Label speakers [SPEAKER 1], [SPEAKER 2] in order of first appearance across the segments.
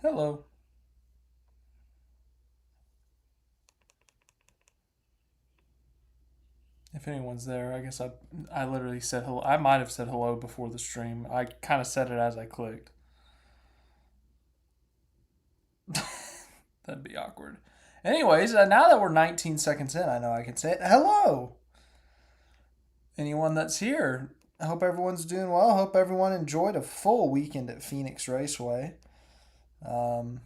[SPEAKER 1] Hello. If anyone's there, I guess I literally said hello. I might have said hello before the stream. I kind of said it as I clicked. That'd be awkward. Anyways, now that we're 19 seconds in, I know I can say it. Hello, anyone that's here. I hope everyone's doing well. I hope everyone enjoyed a full weekend at Phoenix Raceway. Um,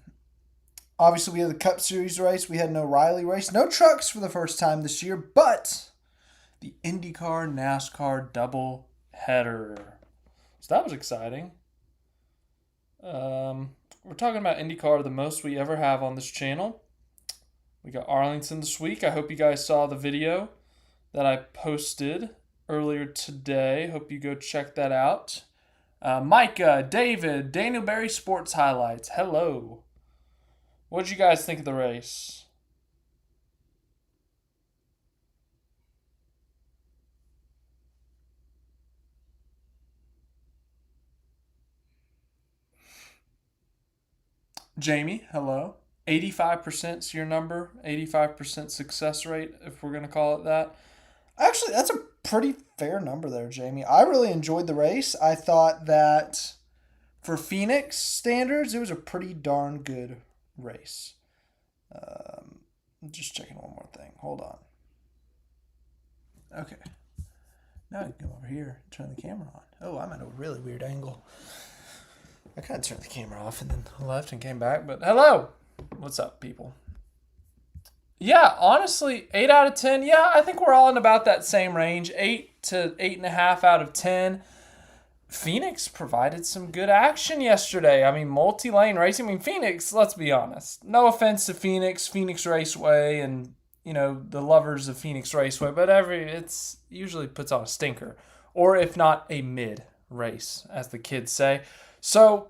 [SPEAKER 1] Obviously, we had the Cup Series race. We had no Riley race. No trucks for the first time this year, but the IndyCar NASCAR double header. So that was exciting. We're talking about IndyCar, the most we ever have on this channel. We got Arlington this week. I hope you guys saw the video that I posted earlier today. Hope you go check that out. Micah, David, Daniel Berry Sports Highlights. Hello. What did you guys think of the race? Jamie, hello. 85% is your number. 85% success rate, if we're going to call it that. Actually, that's a pretty fair number there, Jamie. I really enjoyed the race. I thought that for Phoenix standards, it was a pretty darn good race. I'm just checking one more thing. Hold on. Okay. Now I can come over here, turn the camera on. Oh, I'm at a really weird angle. I kind of turned the camera off and then left and came back. But hello. What's up, people? Yeah, honestly, 8 out of 10. Yeah, I think we're all in about that same range. 8 to 8.5 out of 10. Phoenix provided some good action yesterday. I mean, multi-lane racing. I mean, Phoenix, let's be honest. No offense to Phoenix Raceway, and, the lovers of Phoenix Raceway, but it's usually puts on a stinker. Or if not, a mid race, as the kids say. So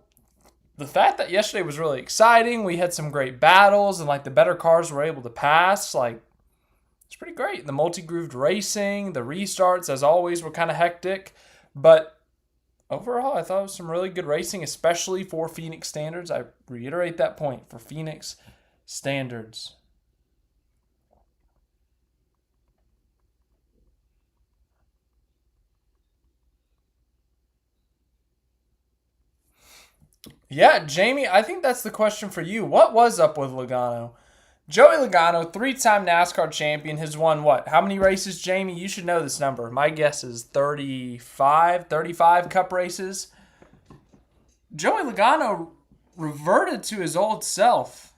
[SPEAKER 1] the fact that yesterday was really exciting, we had some great battles, and the better cars were able to pass, it's pretty great. The multi-grooved racing, the restarts, as always, were kind of hectic, but overall, I thought it was some really good racing, especially for Phoenix standards. I reiterate that point, for Phoenix standards. Yeah, Jamie, I think that's the question for you. What was up with Logano? Joey Logano, three-time NASCAR champion, has won what? How many races, Jamie? You should know this number. My guess is 35 Cup races. Joey Logano reverted to his old self,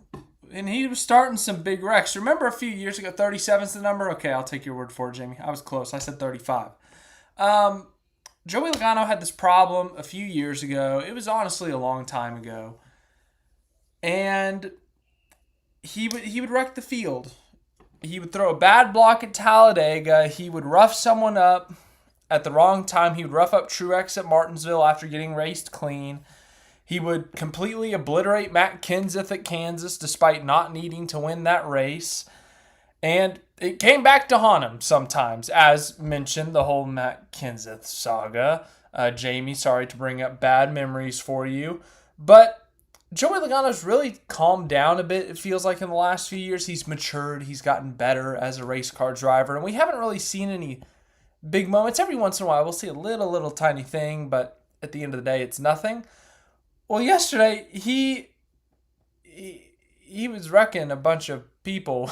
[SPEAKER 1] and he was starting some big wrecks. Remember a few years ago, 37 is the number? Okay, I'll take your word for it, Jamie. I was close. I said 35. Joey Logano had this problem a few years ago. It was honestly a long time ago. And he would wreck the field. He would throw a bad block at Talladega. He would rough someone up at the wrong time. He would rough up Truex at Martinsville after getting raced clean. He would completely obliterate Matt Kenseth at Kansas despite not needing to win that race. And it came back to haunt him sometimes, as mentioned, the whole Matt Kenseth saga. Jamie, sorry to bring up bad memories for you. But Joey Logano's really calmed down a bit, it feels like, in the last few years. He's matured. He's gotten better as a race car driver. And we haven't really seen any big moments. Every once in a while, we'll see a little tiny thing, but at the end of the day, it's nothing. Well, yesterday, he was wrecking a bunch of people.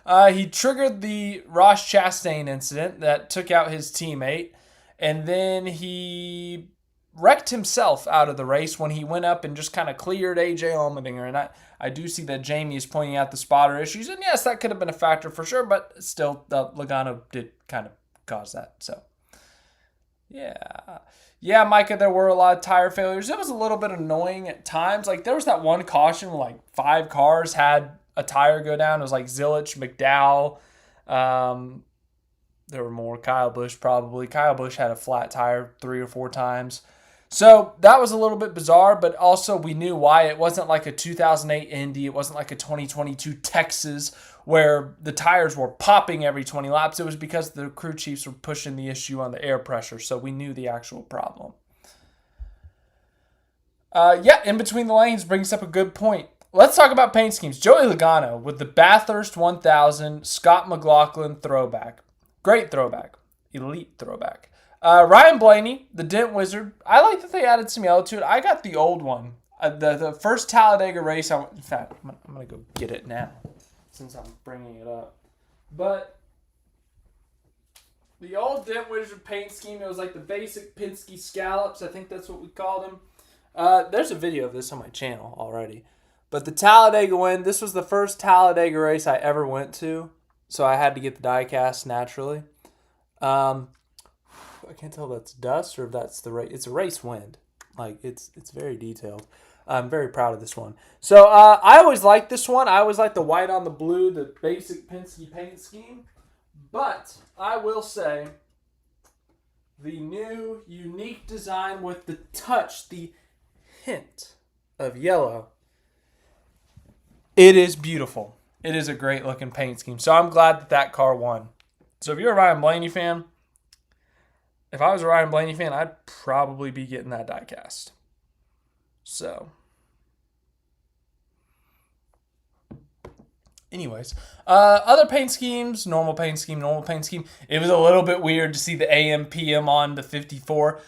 [SPEAKER 1] He triggered the Ross Chastain incident that took out his teammate, and then he wrecked himself out of the race when he went up and just kind of cleared AJ Allmendinger. And I do see that Jamie is pointing out the spotter issues, and yes, that could have been a factor for sure, but still, Logano did kind of cause that. So, yeah, Micah, there were a lot of tire failures. It was a little bit annoying at times. There was that one caution where 5 cars had a tire go down. It was Zilich, McDowell. There were more. Kyle Busch probably. Kyle Busch had a flat tire 3 or 4 times. So that was a little bit bizarre, but also we knew why. It wasn't like a 2008 Indy. It wasn't like a 2022 Texas where the tires were popping every 20 laps. It was because the crew chiefs were pushing the issue on the air pressure, so we knew the actual problem. Yeah, in between the lanes brings up a good point. Let's talk about paint schemes. Joey Logano with the Bathurst 1000 Scott McLaughlin throwback. Great throwback. Elite throwback. Ryan Blaney, the Dent Wizard. I like that they added some yellow to it. I got the old one. The first Talladega race. In fact, I'm going to go get it now since I'm bringing it up. But the old Dent Wizard paint scheme, it was like the basic Penske scallops. I think that's what we called them. There's a video of this on my channel already. But the Talladega win, this was the first Talladega race I ever went to. So I had to get the die-cast naturally. I can't tell if that's dust or if that's the race. It's a race wind. Like, it's very detailed. I'm very proud of this one. So I always liked this one. I always liked the white on the blue, the basic Penske paint scheme. But I will say the new unique design with the touch, the hint of yellow, it is beautiful. It is a great looking paint scheme. So I'm glad that that car won. So if you're a Ryan Blaney fan, if I was a Ryan Blaney fan, I'd probably be getting that die cast. So, anyways, other paint schemes, normal paint scheme. It was a little bit weird to see the AM/PM on the 54.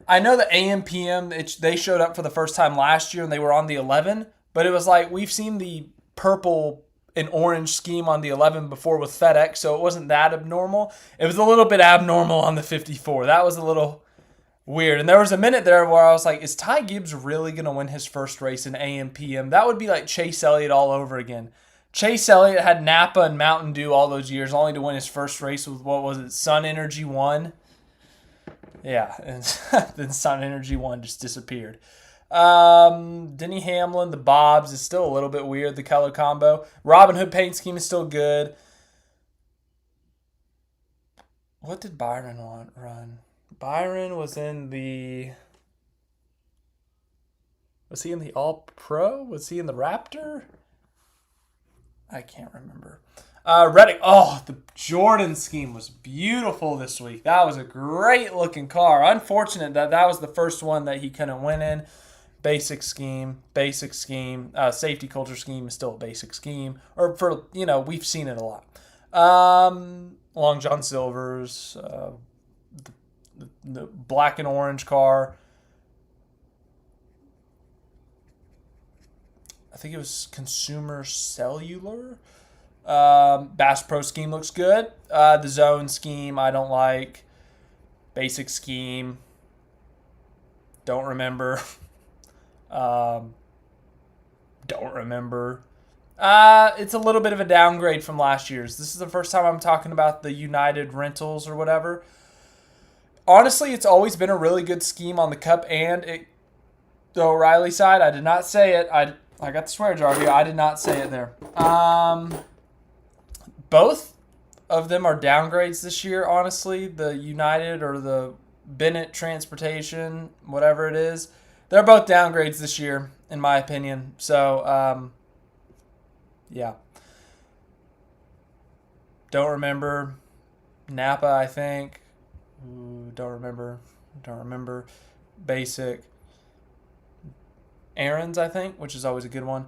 [SPEAKER 1] I know the AM/PM, they showed up for the first time last year and they were on the 11, but it was like we've seen the purple and orange scheme on the 11 before with FedEx, so it wasn't that abnormal. It was a little bit abnormal on the 54. That was a little weird. And there was a minute there where I was like, is Ty Gibbs really going to win his first race in AM/PM? That would be like Chase Elliott all over again. Chase Elliott had Napa and Mountain Dew all those years, only to win his first race with, what was it, Sun Energy 1? Yeah, and then Sun Energy 1 just disappeared. Denny Hamlin, the Bobs is still a little bit weird, the color combo. Robin Hood paint scheme is still good. What did Byron run? Byron was in the... Was he in the All-Pro? Was he in the Raptor? I can't remember. Reddick, the Jordan scheme was beautiful this week. That was a great looking car. Unfortunate that was the first one that he couldn't win in. Basic scheme. Safety culture scheme is still a basic scheme. Or for, we've seen it a lot. Long John Silver's, the black and orange car. I think it was Consumer Cellular. Bass Pro scheme looks good. The Zone scheme I don't like. Basic scheme. Don't remember. Don't remember. It's a little bit of a downgrade from last year's. This is the first time I'm talking about the United Rentals or whatever. Honestly, it's always been a really good scheme on the Cup and the O'Reilly side. I did not say it. I got the swear jar here. I did not say it there. Both of them are downgrades this year, honestly. The United or the Bennett Transportation, whatever it is. They're both downgrades this year, in my opinion. So, yeah. Don't remember. Napa, I think. Ooh, don't remember. Basic. Aaron's, I think, which is always a good one.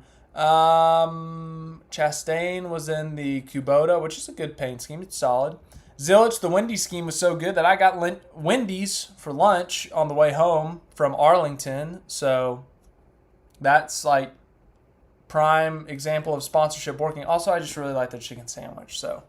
[SPEAKER 1] Chastain was in the Kubota, which is a good paint scheme. It's solid. Zillich, the Wendy's scheme was so good that I got Wendy's for lunch on the way home from Arlington. So that's like prime example of sponsorship working. Also, I just really like the chicken sandwich. So,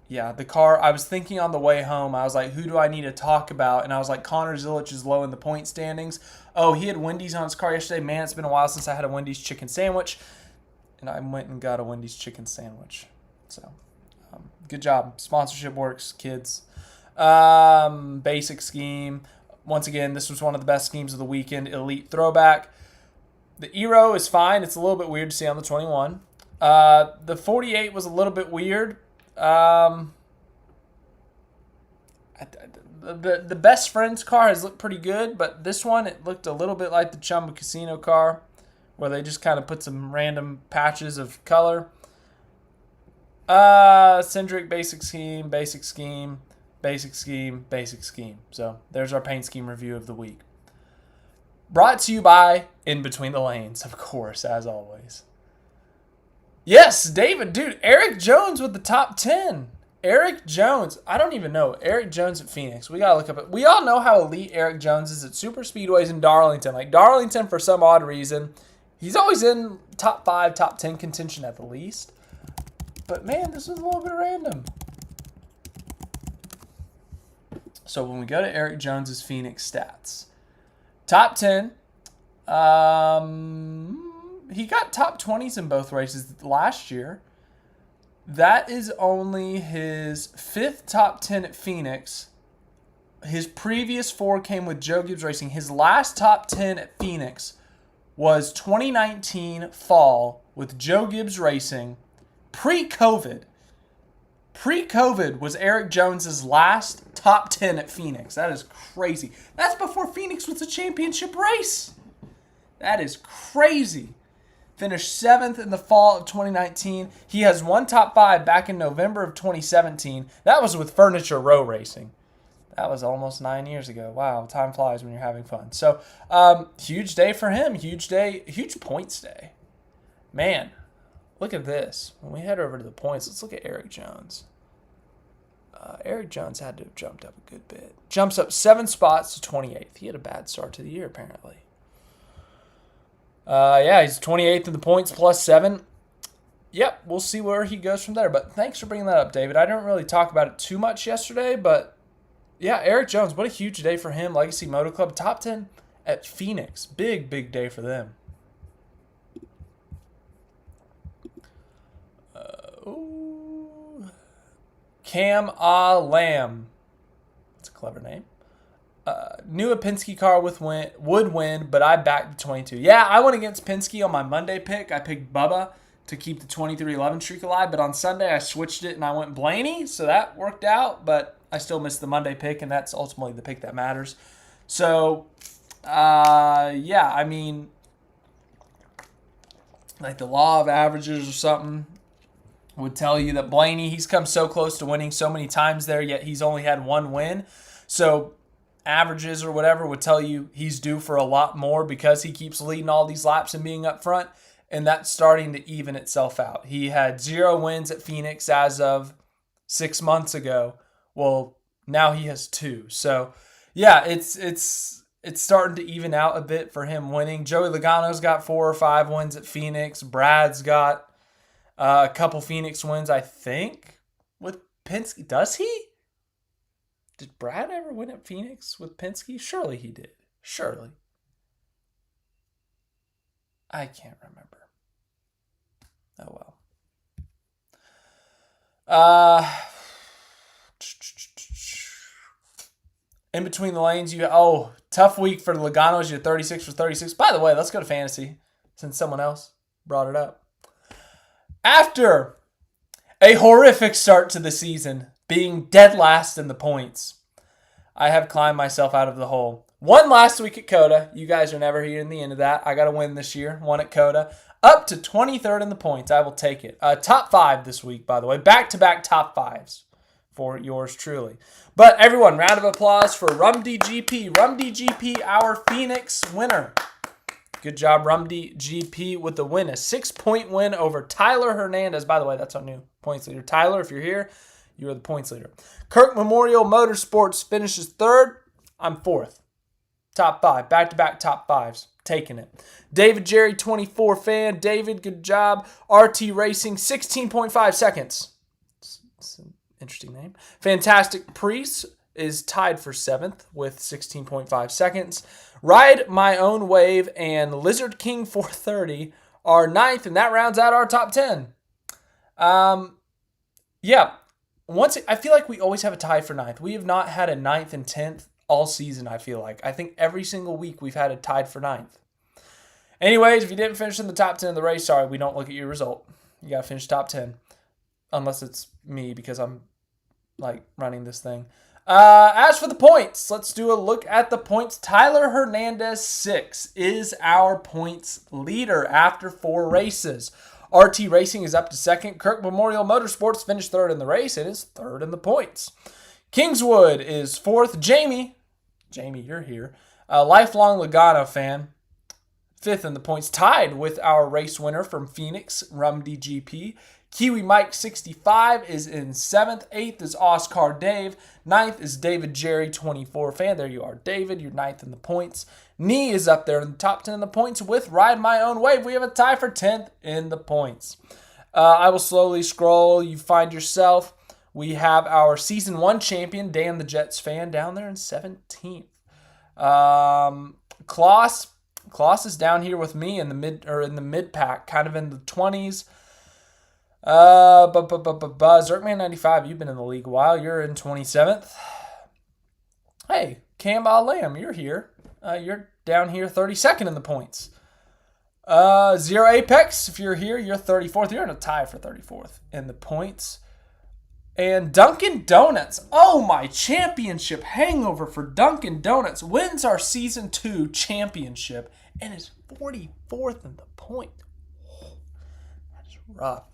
[SPEAKER 1] yeah, the car, I was thinking on the way home, I was like, who do I need to talk about? And I was like, Connor Zillich is low in the point standings. Oh, he had Wendy's on his car yesterday. Man, it's been a while since I had a Wendy's chicken sandwich. And I went and got a Wendy's chicken sandwich. So, good job. Sponsorship works, kids. Basic scheme. Once again, this was one of the best schemes of the weekend. Elite throwback. The Eero is fine. It's a little bit weird to see on the 21. The 48 was a little bit weird. The best friend's car has looked pretty good, but this one, it looked a little bit like the Chumba Casino car, where they just kind of put some random patches of color. Cindric, basic scheme. So there's our paint scheme review of the week. Brought to you by In Between the Lanes, of course, as always. Yes, David, dude, Eric Jones with the top 10. Eric Jones, I don't even know. Eric Jones at Phoenix. We got to look up it. We all know how elite Eric Jones is at super speedways in Darlington. Like Darlington, for some odd reason, he's always in top 5, top 10 contention at the least. But man, this was a little bit random. So when we go to Eric Jones's Phoenix stats, top 10, he got top 20s in both races last year. That is only his 5th top 10 at Phoenix. His previous 4 came with Joe Gibbs Racing. His last top 10 at Phoenix was 2019 fall with Joe Gibbs Racing. Pre-COVID. Pre-COVID was Eric Jones's last top 10 at Phoenix. That is crazy. That's before Phoenix was a championship race. That is crazy. Finished 7th in the fall of 2019. He has one top 5 back in November of 2017. That was with Furniture Row Racing. That was almost 9 years ago. Wow, time flies when you're having fun. So, huge day for him. Huge day. Huge points day. Man, look at this. When we head over to the points, let's look at Eric Jones. Eric Jones had to have jumped up a good bit. Jumps up 7 spots to 28th. He had a bad start to the year, apparently. He's 28th in the points plus 7. Yep, we'll see where he goes from there. But thanks for bringing that up, David. I didn't really talk about it too much yesterday, but yeah, Eric Jones, what a huge day for him. Legacy Moto Club, top 10 at Phoenix. Big, big day for them. Cam Lamb. That's a clever name. Knew a Penske car would win, but I backed the 22. Yeah, I went against Penske on my Monday pick. I picked Bubba to keep the 23-11 streak alive, but on Sunday I switched it and I went Blaney, so that worked out, but I still missed the Monday pick, and that's ultimately the pick that matters. So, I mean, like the law of averages or something would tell you that Blaney, he's come so close to winning so many times there, yet he's only had one win. So averages or whatever would tell you he's due for a lot more because he keeps leading all these laps and being up front, and that's starting to even itself out. He had 0 wins at Phoenix as of 6 months ago. Well, now he has 2. So, yeah, it's starting to even out a bit for him winning. Joey Logano's got 4 or 5 wins at Phoenix. Brad's got a couple Phoenix wins, I think, with Penske. Does he? Did Brad ever win at Phoenix with Penske? Surely he did. Surely. I can't remember. Oh, well. In between the lanes, tough week for the Logano's. You're 36 for 36. By the way, let's go to fantasy since someone else brought it up. After a horrific start to the season, being dead last in the points, I have climbed myself out of the hole. Won last week at COTA. You guys are never hearing the end of that. I got to win this year. Won at COTA. Up to 23rd in the points. I will take it. Top 5 this week, by the way. Back-to-back top 5s for yours truly. But everyone, round of applause for Rumdy GP. Rumdy GP, our Phoenix winner. Good job, Rumdy GP, with the win. A 6-point win over Tyler Hernandez. By the way, that's our new points leader. Tyler, if you're here, you are the points leader. Kirk Memorial Motorsports finishes 3rd. I'm 4th. Top 5. Back-to-back top 5s. Taking it. David Jerry, 24 fan. David, good job. RT Racing, 16.5 seconds. It's an interesting name. Fantastic Priest is tied for 7th with 16.5 seconds. Ride My Own Wave and Lizard King 430 are 9th, and that rounds out our top 10. I feel like we always have a tie for 9th. We have not had a 9th and 10th all season, I feel like. I think every single week we've had a tied for 9th. Anyways, if you didn't finish in the top 10 of the race, sorry, we don't look at your result. You got to finish top 10. Unless it's me because I'm, running this thing. As for the points, let's do a look at the points. Tyler Hernandez, 6, is our points leader after 4 races. RT Racing is up to 2nd. Kirk Memorial Motorsports finished 3rd in the race and is 3rd in the points. Kingswood is 4th. Jamie, you're here. A lifelong Logano fan. 5th in the points, tied with our race winner from Phoenix, Rumdy GP. Kiwi Mike 65 is in 7th. 8th is Oscar Dave. 9th is David Jerry 24 fan. There you are, David. You're 9th in the points. Nee is up there in the top 10 in the points with Ride My Own Wave. We have a tie for 10th in the points. I will slowly scroll. You find yourself. We have our Season 1 champion, Dan the Jets fan, down there in 17th. Klaus is down here with me in the mid pack, kind of in the 20s. Zerkman 95, you've been in the league a while. You're in 27th. Hey, Camball Lamb, you're here. You're down here 32nd in the points. Zero Apex, if you're here, you're 34th. You're in a tie for 34th in the points. And Dunkin' Donuts. Oh, my championship hangover for Dunkin' Donuts. Wins our Season 2 championship and is 44th in the point. That is rough.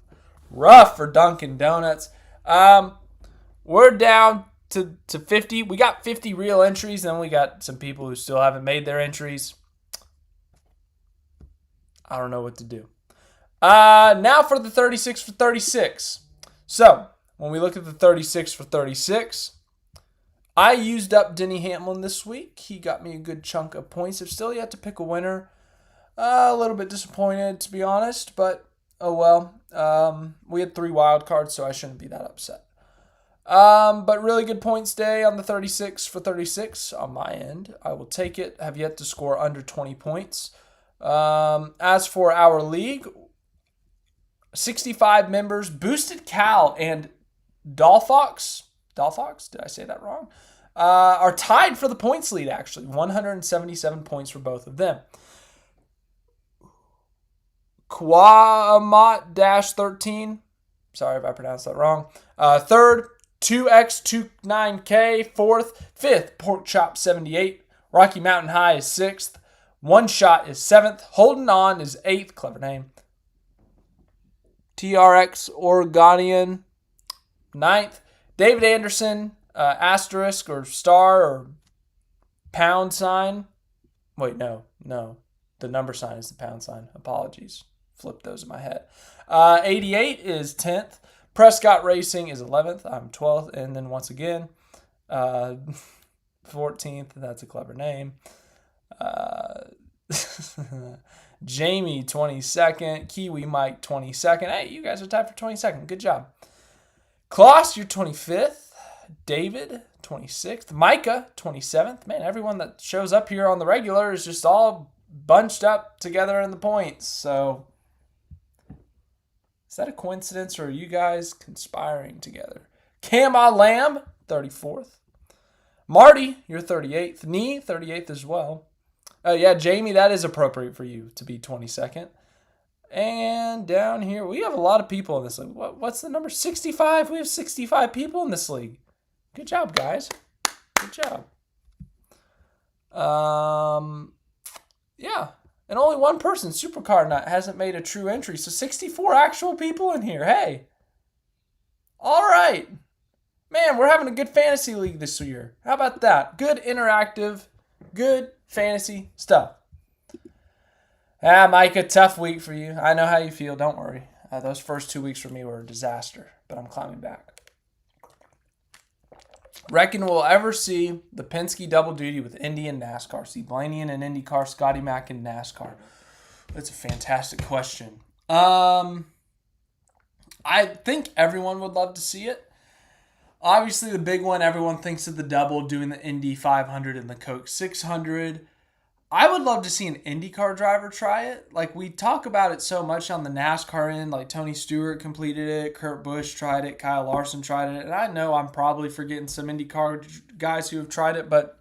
[SPEAKER 1] Rough for Dunkin' Donuts. We're down to 50. We got 50 real entries, and then we got some people who still haven't made their entries. I don't know what to do. Now for the 36 for 36. So, when we look at the 36 for 36, I used up Denny Hamlin this week. He got me a good chunk of points. I've still yet to pick a winner. A little bit disappointed, to be honest, but oh well. We had 3 wild cards, so I shouldn't be that upset. But really good points day on the 36 for 36 on my end. I will take it. Have yet to score under 20 points. As for our league, 65 members, Boosted Cal and Dolphox, did I say that wrong? Are tied for the points lead, actually. 177 points for both of them. Quamat-13, sorry if I pronounced that wrong. 3rd, 2x29k, 4th. 5th, Porkchop 78. Rocky Mountain High is 6th. One Shot is 7th. Holding On is 8th. Clever name. TRX Oregonian 9th. David Anderson, asterisk or star or pound sign. Wait, no. The number sign is the pound sign. Apologies. Flipped those in my head. 88 is 10th. Prescott Racing is 11th. I'm 12th. And then once again, 14th. That's a clever name. Jamie 22nd. Kiwi Mike 22nd. Hey, you guys are tied for 22nd. Good job. Klaus, you're 25th. David 26th. Micah 27th. Man, everyone that shows up here on the regular is just all bunched up together in the points. So, is that a coincidence or are you guys conspiring together? Cama Lamb 34th. Marty, you're 38th. Nee, 38th as well. Yeah, Jamie, that is appropriate for you to be 22nd. And down here, we have a lot of people in this league. What's the number? 65? We have 65 people in this league. Good job, guys. Good job. Yeah. And only one person, Supercar Nut, hasn't made a true entry. So 64 actual people in here. Hey. All right. Man, we're having a good fantasy league this year. How about that? Good interactive, good fantasy stuff. Mike, a tough week for you. I know how you feel. Don't worry. Those first 2 weeks for me were a disaster, but I'm climbing back. Reckon we'll ever see the Penske double duty with Indy and NASCAR. See Blaney in an IndyCar, Scotty Mack in NASCAR. That's a fantastic question. I think everyone would love to see it. Obviously, the big one, everyone thinks of the double doing the Indy 500 and the Coke 600. I would love to see an IndyCar driver try it. Like, we talk about it so much on the NASCAR end. Like, Tony Stewart completed it. Kurt Busch tried it. Kyle Larson tried it. And I know I'm probably forgetting some IndyCar guys who have tried it. But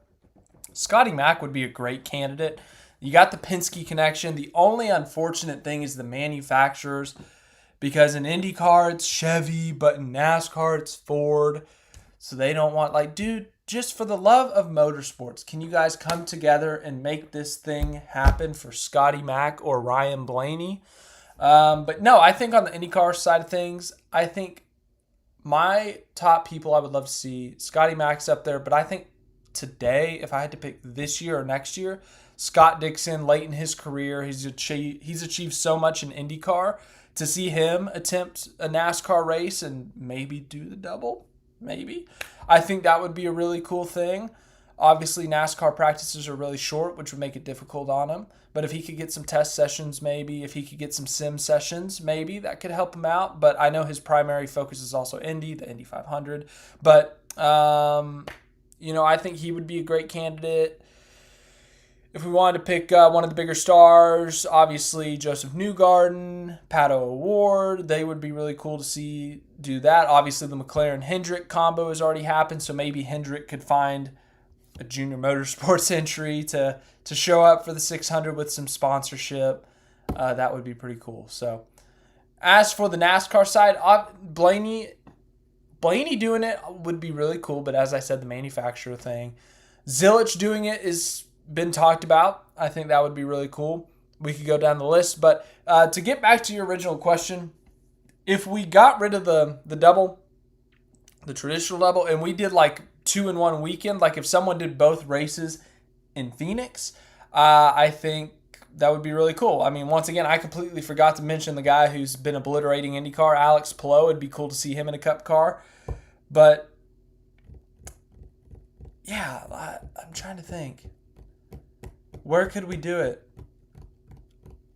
[SPEAKER 1] Scotty Mack would be a great candidate. You got the Penske connection. The only unfortunate thing is the manufacturers. Because in IndyCar, it's Chevy. But in NASCAR, it's Ford. So they don't want, like, dude, just for the love of motorsports, can you guys come together and make this thing happen for Scotty Mack or Ryan Blaney? But no, I think on the IndyCar side of things, I think my top people I would love to see, Scotty Mack's up there, but I think today, if I had to pick this year or next year, Scott Dixon, late in his career, he's achieved so much in IndyCar. To see him attempt a NASCAR race and maybe do the double, maybe, I think that would be a really cool thing. Obviously, NASCAR practices are really short, which would make it difficult on him. But if he could get some test sessions, maybe, if he could get some sim sessions, maybe, that could help him out. But I know his primary focus is also Indy, the Indy 500. But, I think he would be a great candidate. If we wanted to pick one of the bigger stars, obviously Josef Newgarden, Pato O'Ward, they would be really cool to see do that. Obviously, the McLaren-Hendrick combo has already happened, so maybe Hendrick could find a junior motorsports entry to show up for the 600 with some sponsorship. That would be pretty cool. So, as for the NASCAR side, Blaney doing it would be really cool, but as I said, the manufacturer thing. Zilich doing it is been talked about. I think that would be really cool. We could go down the list, but to get back to your original question, if we got rid of the double, the traditional double, and we did like 2-in-1 weekend, like if someone did both races in Phoenix, I think that would be really cool. I mean, once again, I completely forgot to mention the guy who's been obliterating IndyCar, Alex Palou. It'd be cool to see him in a Cup car, but yeah, I'm trying to think. Where could we do it?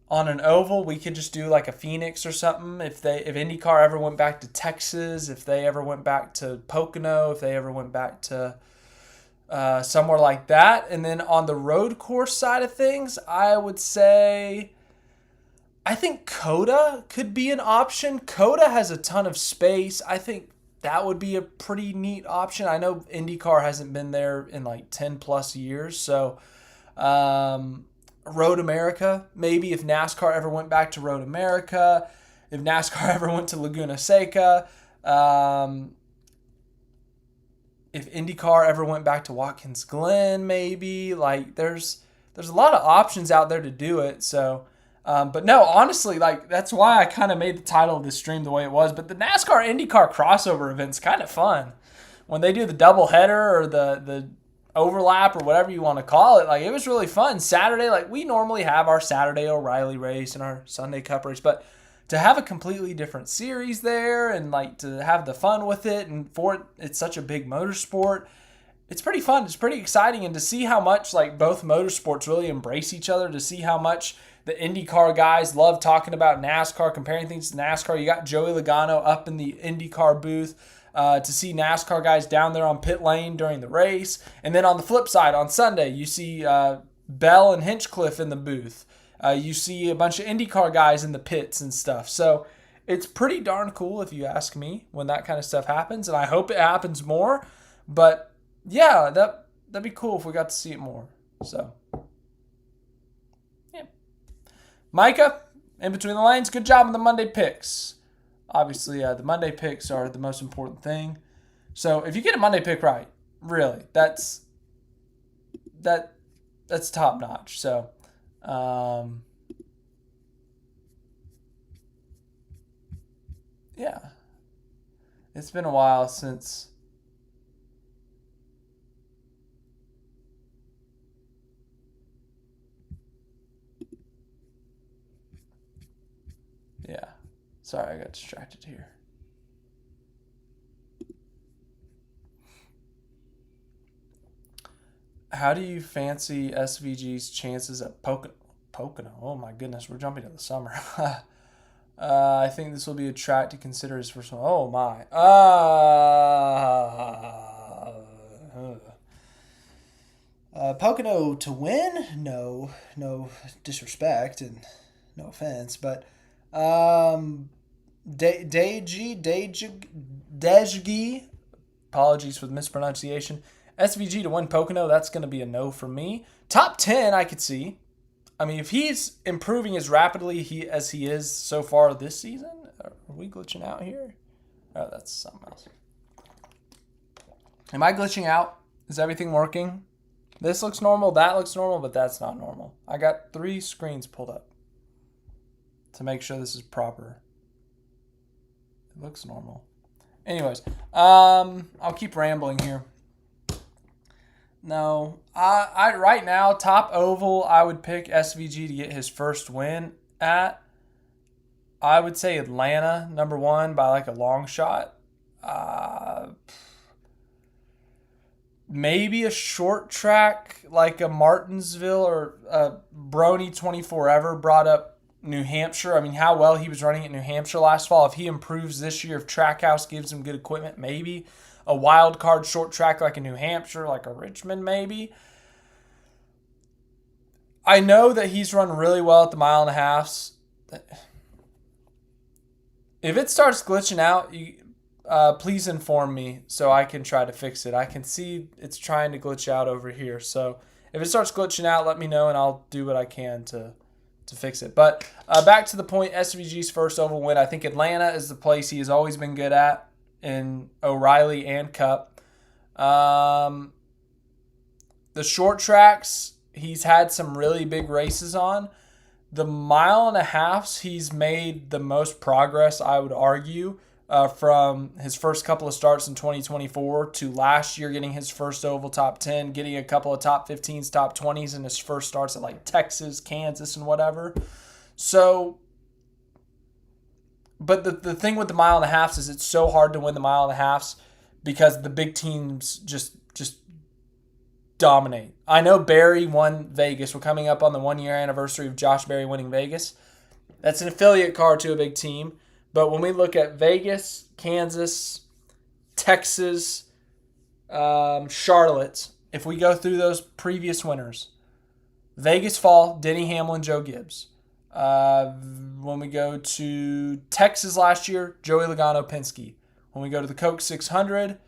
[SPEAKER 1] On an oval, we could just do like a Phoenix or something. If IndyCar ever went back to Texas, if they ever went back to Pocono, if they ever went back to somewhere like that. And then on the road course side of things, I would say I think COTA could be an option. COTA has a ton of space. I think that would be a pretty neat option. I know IndyCar hasn't been there in like 10 plus years, so Road America, maybe if NASCAR ever went back to Road America, if NASCAR ever went to Laguna Seca, if IndyCar ever went back to Watkins Glen, maybe. Like there's a lot of options out there to do it. So, but no, honestly, like that's why I kind of made the title of this stream the way it was. But the NASCAR IndyCar crossover event's kind of fun when they do the double header or the overlap or whatever you want to call it. Like it was really fun. Saturday, like we normally have our Saturday O'Reilly race and our Sunday Cup race, but to have a completely different series there and like to have the fun with it, and for it, it's such a big motorsport. It's pretty fun. It's pretty exciting, and to see how much like both motorsports really embrace each other, to see how much the IndyCar guys love talking about NASCAR, comparing things to NASCAR. You got Joey Logano up in the IndyCar booth. To see NASCAR guys down there on pit lane during the race. And then on the flip side, on Sunday, you see Bell and Hinchcliffe in the booth. You see a bunch of IndyCar guys in the pits and stuff. So it's pretty darn cool, if you ask me, when that kind of stuff happens. And I hope it happens more. But yeah, that'd be cool if we got to see it more. So, yeah. Micah, in between the lanes, good job on the Monday picks. Obviously, the Monday picks are the most important thing. So if you get a Monday pick right, really, that's top notch. So, yeah, it's been a while since. Yeah. Sorry, I got distracted here. How do you fancy SVG's chances at Pocono? Oh my goodness, we're jumping to the summer. I think this will be a track to consider his first one. Oh my. Pocono to win? No disrespect and no offense, but Dejgi, apologies for the mispronunciation. SVG to win Pocono, that's going to be a no for me. Top 10, I could see. I mean, if he's improving as rapidly as he is so far this season, are we glitching out here? Oh, that's something else. Am I glitching out? Is everything working? This looks normal, that looks normal, but that's not normal. I got 3 screens pulled up to make sure this is proper. It looks normal. Anyways, I'll keep rambling here. No. I right now, top oval, I would pick SVG to get his first win at. I would say Atlanta, number one, by like a long shot. Uh, Maybe a short track like a Martinsville or Brony 24 Ever brought up New Hampshire. I mean, how well he was running at New Hampshire last fall. If he improves this year, if Trackhouse gives him good equipment, maybe a wild card short track like a New Hampshire, like a Richmond, maybe. I know that he's run really well at the mile and a halves. If it starts glitching out, please inform me so I can try to fix it. I can see it's trying to glitch out over here. So if it starts glitching out, let me know and I'll do what I can to fix it. But back to the point, SVG's first oval win. I think Atlanta is the place he has always been good at in O'Reilly and Cup. The short tracks, he's had some really big races on. The mile and a halves, he's made the most progress, I would argue, from his first couple of starts in 2024 to last year getting his first oval top 10, getting a couple of top 15s, top 20s in his first starts at like Texas, Kansas, and whatever. So, but the thing with the mile and a halves is it's so hard to win the mile and a halves because the big teams just dominate. I know Barry won Vegas. We're coming up on the 1-year anniversary of Josh Berry winning Vegas. That's an affiliate car to a big team. But when we look at Vegas, Kansas, Texas, Charlotte, if we go through those previous winners, Vegas fall, Denny Hamlin, Joe Gibbs. When we go to Texas last year, Joey Logano, Penske. When we go to the Coke 600,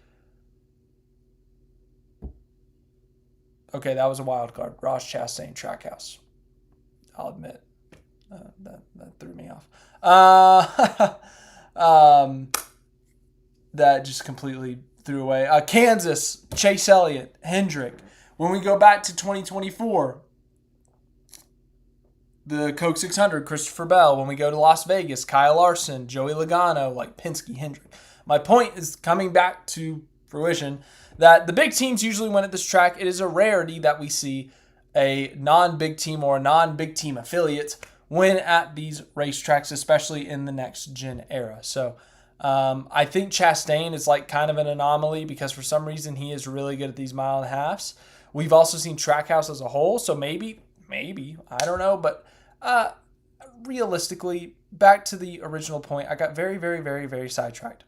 [SPEAKER 1] okay, that was a wild card. Ross Chastain, Trackhouse. I'll admit. That threw me off. That just completely threw away. Kansas, Chase Elliott, Hendrick. When we go back to 2024, the Coke 600, Christopher Bell. When we go to Las Vegas, Kyle Larson, Joey Logano, like Penske, Hendrick. My point is coming back to fruition that the big teams usually win at this track. It is a rarity that we see a non-big team or a non-big team affiliate win at these racetracks, especially in the next gen era. So I think Chastain is like kind of an anomaly because for some reason he is really good at these mile and a halves. We've also seen Trackhouse as a whole, so maybe, I don't know. But realistically, back to the original point, I got very, very, very, very sidetracked.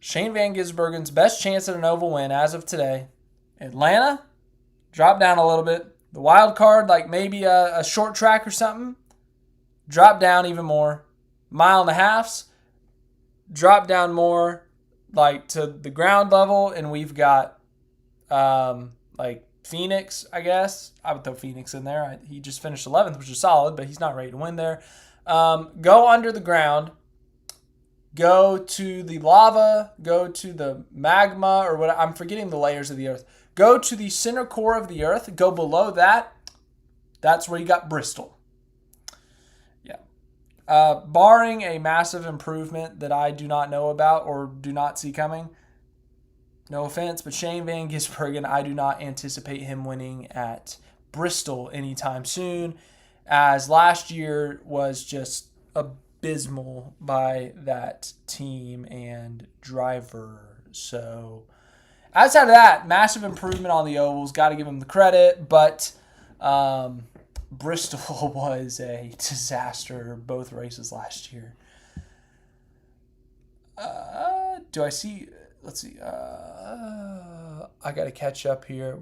[SPEAKER 1] Shane Van Gisbergen's best chance at an oval win as of today. Atlanta, drop down a little bit. The wild card, like maybe a short track or something, drop down even more. Mile and a halves, drop down more, like to the ground level. And we've got like Phoenix, I guess. I would throw Phoenix in there. He just finished 11th, which is solid, but he's not ready to win there. Go under the ground. Go to the lava, go to the magma, or what? I'm forgetting the layers of the earth. Go to the center core of the earth. Go below that. That's where you got Bristol. Yeah. Barring a massive improvement that I do not know about or do not see coming, no offense, but Shane Van Gisbergen, I do not anticipate him winning at Bristol anytime soon, as last year was just abysmal by that team and driver. So outside of that, massive improvement on the ovals. Got to give him the credit, but Bristol was a disaster both races last year. Do I see? Let's see. I got to catch up here.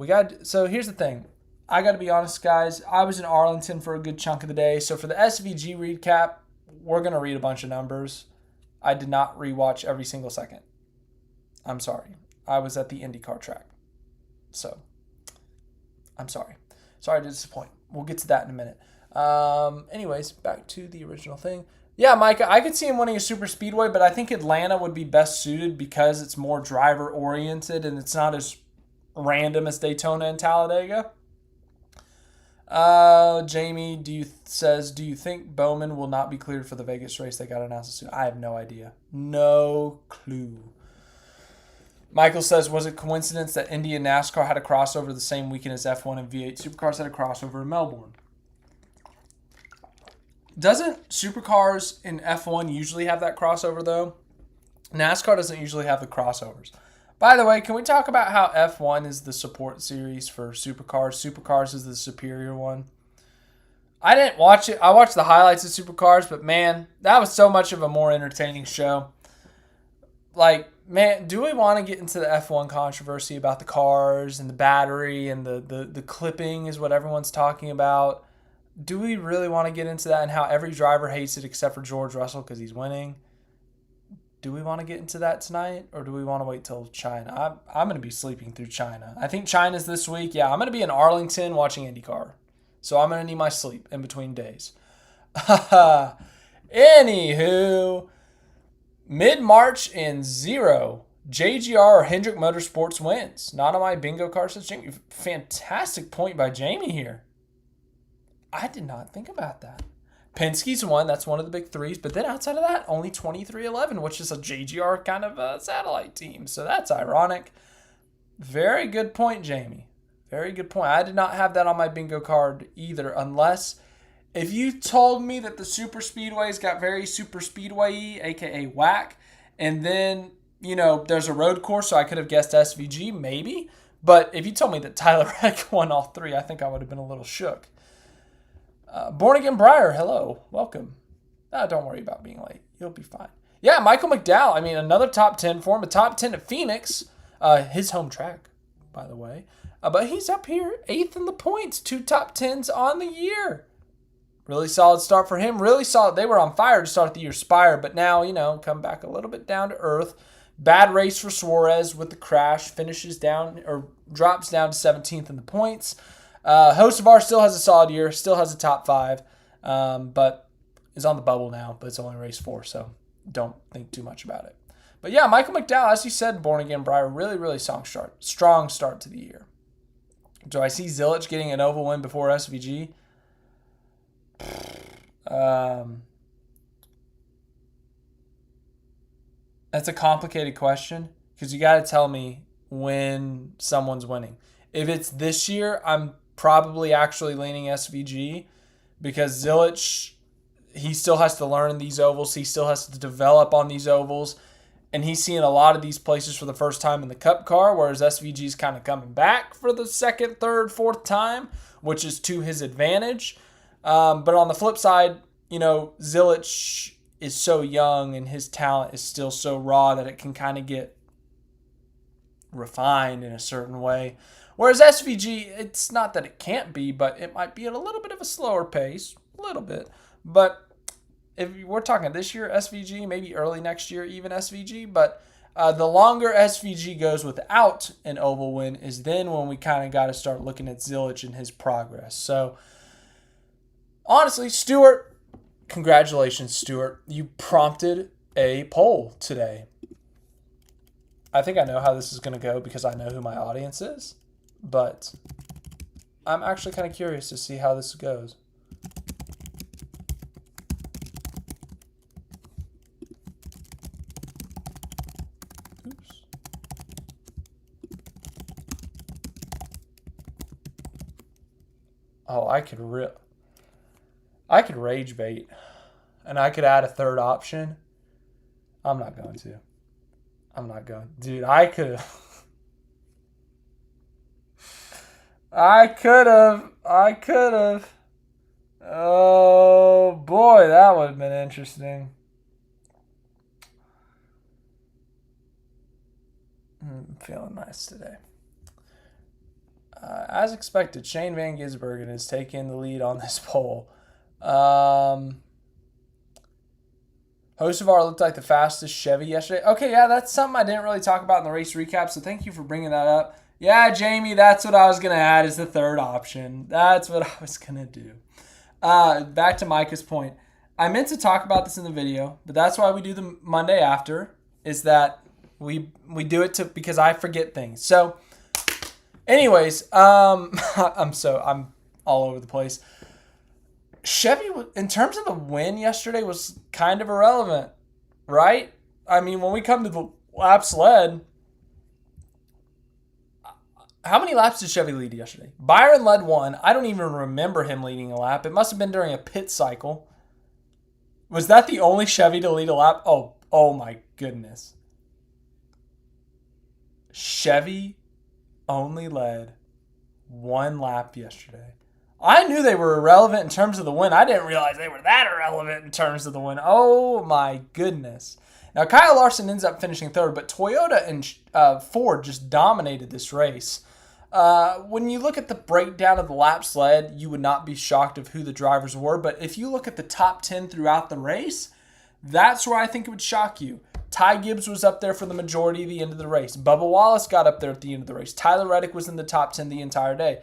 [SPEAKER 1] So here's the thing. I got to be honest, guys. I was in Arlington for a good chunk of the day. So for the SVG recap, we're going to read a bunch of numbers. I did not rewatch every single second. I'm sorry. I was at the IndyCar track. So, I'm sorry. Sorry to disappoint. We'll get to that in a minute. Anyways, back to the original thing. Yeah, Micah, I could see him winning a super speedway, but I think Atlanta would be best suited because it's more driver-oriented and it's not as random as Daytona and Talladega. Jamie do you think Bowman will not be cleared for the Vegas race that got announced soon? I have no idea. No clue. Michael says, was it coincidence that Indy and NASCAR had a crossover the same weekend as F1 and V8 Supercars had a crossover in Melbourne? Doesn't Supercars in F1 usually have that crossover, though? NASCAR doesn't usually have the crossovers. By the way, can we talk about how F1 is the support series for Supercars? Supercars is the superior one. I didn't watch it. I watched the highlights of Supercars, but man, that was so much of a more entertaining show. Like, man, do we want to get into the F1 controversy about the cars and the battery and the clipping is what everyone's talking about? Do we really want to get into that and how every driver hates it except for George Russell because he's winning? Do we want to get into that tonight, or do we want to wait till China? I'm going to be sleeping through China. I think China's this week. Yeah, I'm going to be in Arlington watching IndyCar. So I'm going to need my sleep in between days. Anywho, mid-March and 0. JGR or Hendrick Motorsports wins. Not on my bingo card, says Jamie. Fantastic point by Jamie here. I did not think about that. Penske's won. That's one of the big threes. But then outside of that, only 23-11, which is a JGR kind of a satellite team. So that's ironic. Very good point, Jamie. Very good point. I did not have that on my bingo card either, unless if you told me that the super speedways got very super speedway-y, a.k.a. whack, and then, there's a road course, so I could have guessed SVG, maybe. But if you told me that Tyler Reddick won all three, I think I would have been a little shook. Born Again Briar, hello. Welcome. Don't worry about being late. You'll be fine. Yeah, Michael McDowell. another top 10 for him. A top 10 at Phoenix. His home track, by the way. But he's up here, 8th in the points. 2 top 10s on the year. Really solid start for him. Really solid. They were on fire to start the year, Spire. But now, come back a little bit down to earth. Bad race for Suarez with the crash. Finishes down, or drops down to 17th in the points. Josef still has a solid year, still has a top 5, but is on the bubble now, but it's only race 4, so don't think too much about it. But yeah, Michael McDowell, as you said, Born Again Briar, really, really strong start to the year. Do I see Zilich getting an oval win before SVG? That's a complicated question, because you got to tell me when someone's winning. If it's this year, I'm probably actually leaning SVG, because Zilich, he still has to learn these ovals. He still has to develop on these ovals. And he's seeing a lot of these places for the first time in the Cup car, whereas SVG's kind of coming back for the second, third, fourth time, which is to his advantage. But on the flip side, Zilich is so young and his talent is still so raw that it can kind of get refined in a certain way. Whereas SVG, it's not that it can't be, but it might be at a little bit of a slower pace. A little bit. But if we're talking this year, SVG, maybe early next year, even SVG. But the longer SVG goes without an oval win is then when we kind of got to start looking at Zilich and his progress. So, honestly, Stuart, congratulations, Stuart. You prompted a poll today. I think I know how this is going to go because I know who my audience is. But I'm actually kind of curious to see how this goes. Oops. Oh, I could rage bait, and I could add a third option. I'm not going to. Dude, I could have. I could have. Oh, boy, that would have been interesting. I'm feeling nice today. As expected, Shane Van Gisbergen is taking the lead on this poll. Hocevar looked like the fastest Chevy yesterday. Okay, yeah, that's something I didn't really talk about in the race recap, so thank you for bringing that up. Yeah, Jamie, that's what I was going to add as the third option. That's what I was going to do. Back to Micah's point. I meant to talk about this in the video, but that's why we do the Monday after, is that we do it because I forget things. So, anyways, I'm all over the place. Chevy, in terms of the win yesterday, was kind of irrelevant, right? I mean, when we come to the laps led, How many laps did Chevy lead yesterday? Byron led one. I don't even remember him leading a lap. It must have been during a pit cycle. Was that the only Chevy to lead a lap? Oh my goodness. Chevy only led one lap yesterday. I knew they were irrelevant in terms of the win. I didn't realize they were that irrelevant in terms of the win. Oh my goodness. Now, Kyle Larson ends up finishing third, but Toyota and Ford just dominated this race. When you look at the breakdown of the laps led, you would not be shocked of who the drivers were. But if you look at the top 10 throughout the race, that's where I think it would shock you. Ty Gibbs was up there for the majority of the end of the race. Bubba Wallace got up there at the end of the race. Tyler Reddick was in the top 10 the entire day.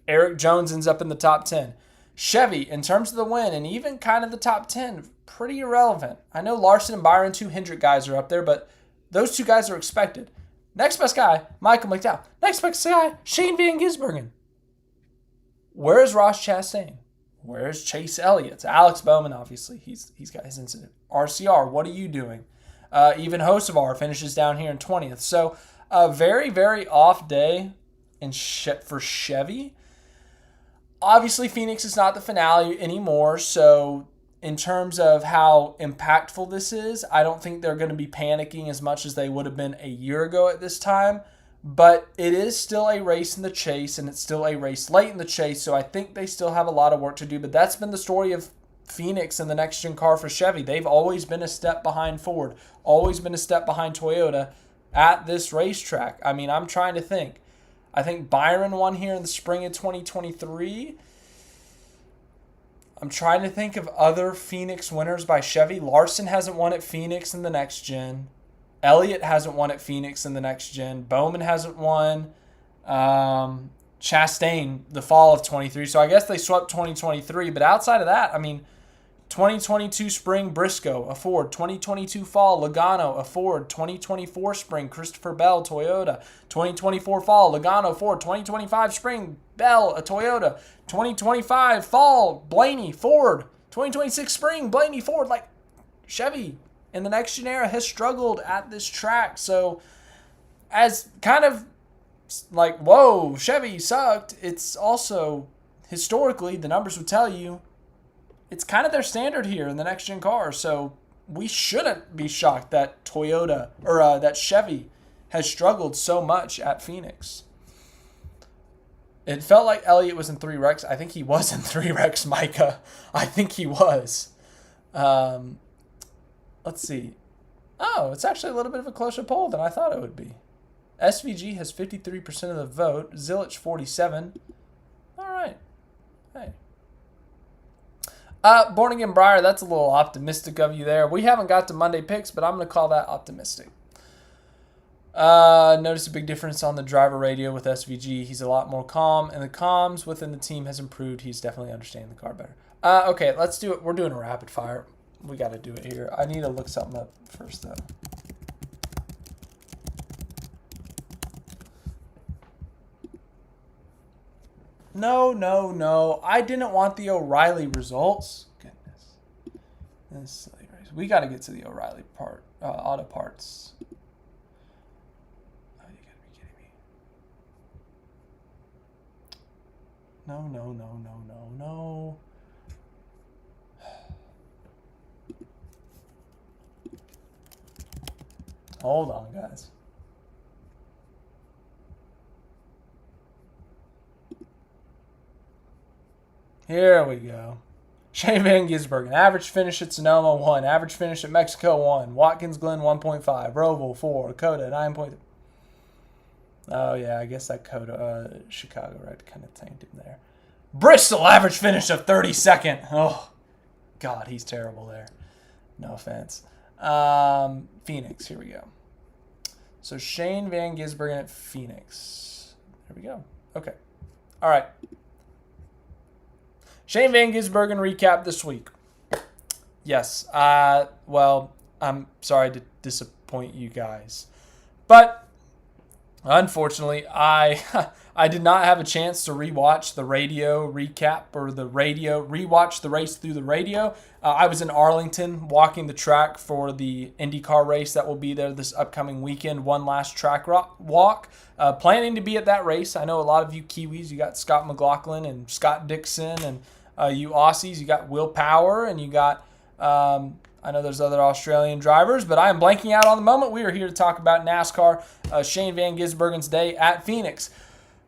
[SPEAKER 1] Eric Jones ends up in the top 10. Chevy, in terms of the win, and even kind of the top 10, pretty irrelevant. I know Larson and Byron, two Hendrick guys, are up there, but those two guys are expected. Next best guy, Michael McDowell. Next best guy, Shane Van Gisbergen. Where is Ross Chastain? Where is Chase Elliott? Alex Bowman, obviously. He's got his incident. RCR, what are you doing? Even Hocevar finishes down here in 20th. So a very, very off day for Chevy. Obviously, Phoenix is not the finale anymore, so in terms of how impactful this is, I don't think they're going to be panicking as much as they would have been a year ago at this time, but it is still a race in the chase, and it's still a race late in the chase, so I think they still have a lot of work to do, but that's been the story of Phoenix and the next-gen car for Chevy. They've always been a step behind Ford, always been a step behind Toyota at this racetrack. I mean, I'm trying to think. I think Byron won here in the spring of 2023. I'm trying to think of other Phoenix winners by Chevy. Larson hasn't won at Phoenix in the next gen. Elliott hasn't won at Phoenix in the next gen. Bowman hasn't won. Chastain, the fall of 23. So I guess they swept 2023. But outside of that, I mean, 2022 spring, Briscoe, a Ford. 2022 fall, Logano, a Ford. 2024 spring, Christopher Bell, Toyota. 2024 fall, Logano, Ford. 2025 spring, Bell, a Toyota. 2025 fall, Blaney, Ford. 2026 spring, Blaney, Ford. Like, Chevy in the next gen era has struggled at this track. So as kind of like, whoa, Chevy sucked, it's also, historically, the numbers would tell you, it's kind of their standard here in the next-gen car, so we shouldn't be shocked that Toyota, or that Chevy has struggled so much at Phoenix. It felt like Elliott was in 3 wrecks. I think he was in 3 wrecks, Micah. I think he was. Let's see. Oh, it's actually a little bit of a closer poll than I thought it would be. SVG has 53% of the vote. Zillich, 47%. All right. Hey. Born Again Briar, that's a little optimistic of you there. We haven't got to Monday picks, but I'm going to call that optimistic. Notice a big difference on the driver radio with SVG. He's a lot more calm, and the comms within the team has improved. He's definitely understanding the car better. Okay, let's do it. We're doing a rapid fire. We got to do it here. I need to look something up first, though. No. I didn't want the O'Reilly results. Goodness. This silly race. We got to get to the O'Reilly part. Auto parts. Oh, you got to be kidding me. No. Hold on, guys. Here we go. Shane Van Gisbergen. Average finish at Sonoma, 1. Average finish at Mexico, 1. Watkins Glen, 1.5. Roval, 4. Coda, 9. Oh, yeah, I guess that Coda, Chicago, right, kind of tanked him there. Bristol, average finish of 32nd. Oh, God, he's terrible there. No offense. Phoenix, here we go. So Shane Van Gisbergen at Phoenix. There we go. Okay. All right. Shane Van Gisbergen recap this week. Yes. Well, I'm sorry to disappoint you guys. But Unfortunately, I I did not have a chance to rewatch the radio recap or rewatch the race through the radio. I was in Arlington walking the track for the IndyCar race that will be there this upcoming weekend. One last track walk. Planning to be at that race. I know a lot of you Kiwis. You got Scott McLaughlin and Scott Dixon, and you Aussies. You got Will Power, and you got. I know there's other Australian drivers, but I am blanking out on the moment. We are here to talk about NASCAR, Shane Van Gisbergen's day at Phoenix.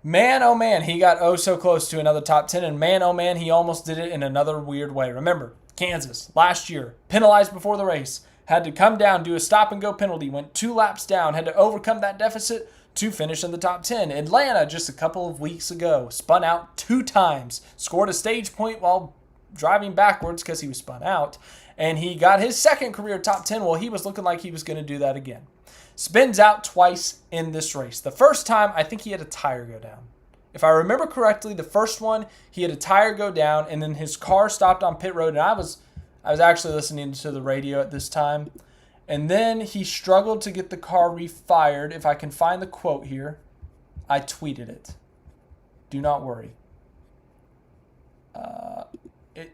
[SPEAKER 1] Man, oh man, he got oh so close to another top 10, and man, oh man, he almost did it in another weird way. Remember, Kansas, last year, penalized before the race, had to come down, do a stop-and-go penalty, went 2 laps down, had to overcome that deficit to finish in the top 10. Atlanta, just a couple of weeks ago, spun out 2 times, scored a stage point while driving backwards because he was spun out, and he got his second career top 10. Well, he was looking like he was going to do that again. Spins out twice in this race. The first time, I think he had a tire go down. If I remember correctly, the first one, he had a tire go down, and then his car stopped on pit road, and I was actually listening to the radio at this time, and then he struggled to get the car refired. If I can find the quote here, I tweeted it. Do not worry.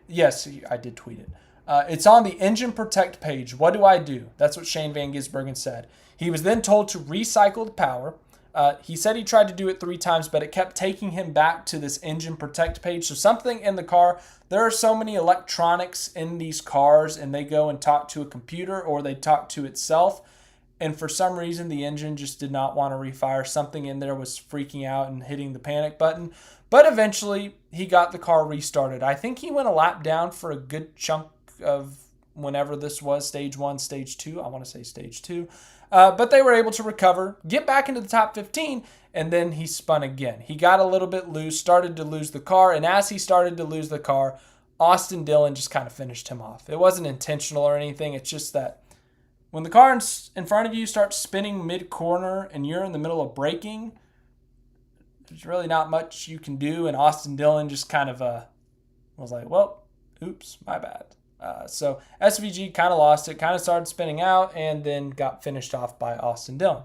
[SPEAKER 1] Yes, I did tweet it. It's on the Engine Protect page. What do I do? That's what Shane Van Gisbergen said. He was then told to recycle the power. He said he tried to do it 3 times, but it kept taking him back to this Engine Protect page. So something in the car, there are so many electronics in these cars, and they go and talk to a computer or they talk to itself. And for some reason, the engine just did not want to refire. Something in there was freaking out and hitting the panic button. But eventually, he got the car restarted. I think he went a lap down for a good chunk of whenever this was, stage 1, stage 2. I want to say stage 2. But they were able to recover, get back into the top 15, and then he spun again. He got a little bit loose, started to lose the car, and as he started to lose the car, Austin Dillon just kind of finished him off. It wasn't intentional or anything. It's just that when the car in front of you starts spinning mid-corner and you're in the middle of braking, there's really not much you can do, and Austin Dillon just kind of was like, well, oops, my bad. So SVG kind of lost it, kind of started spinning out, and then got finished off by Austin Dillon.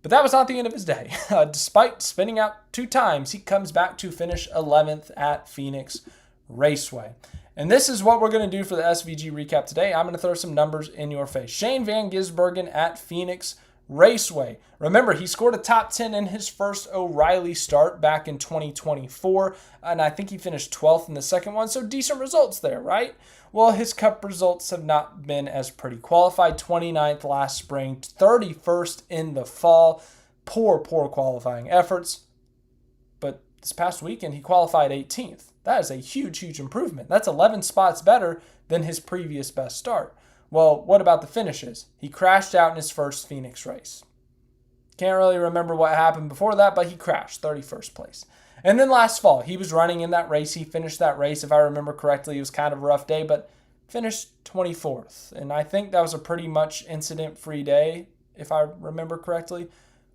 [SPEAKER 1] But that was not the end of his day. Despite spinning out 2 times, he comes back to finish 11th at Phoenix Raceway. And this is what we're going to do for the SVG recap today. I'm going to throw some numbers in your face. Shane Van Gisbergen at Phoenix Raceway. Remember, he scored a top 10 in his first O'Reilly start back in 2024, and I think he finished 12th in the second one, so decent results there, right? Well, his Cup results have not been as pretty. Qualified 29th last spring, 31st in the fall. Poor qualifying efforts. But this past weekend, he qualified 18th. That is a huge improvement. That's 11 spots better than his previous best start. Well, what about the finishes? He crashed out in his first Phoenix race. Can't really remember what happened before that, but he crashed, 31st place. And then last fall, he was running in that race. He finished that race, if I remember correctly. It was kind of a rough day, but finished 24th. And I think that was a pretty much incident-free day, if I remember correctly.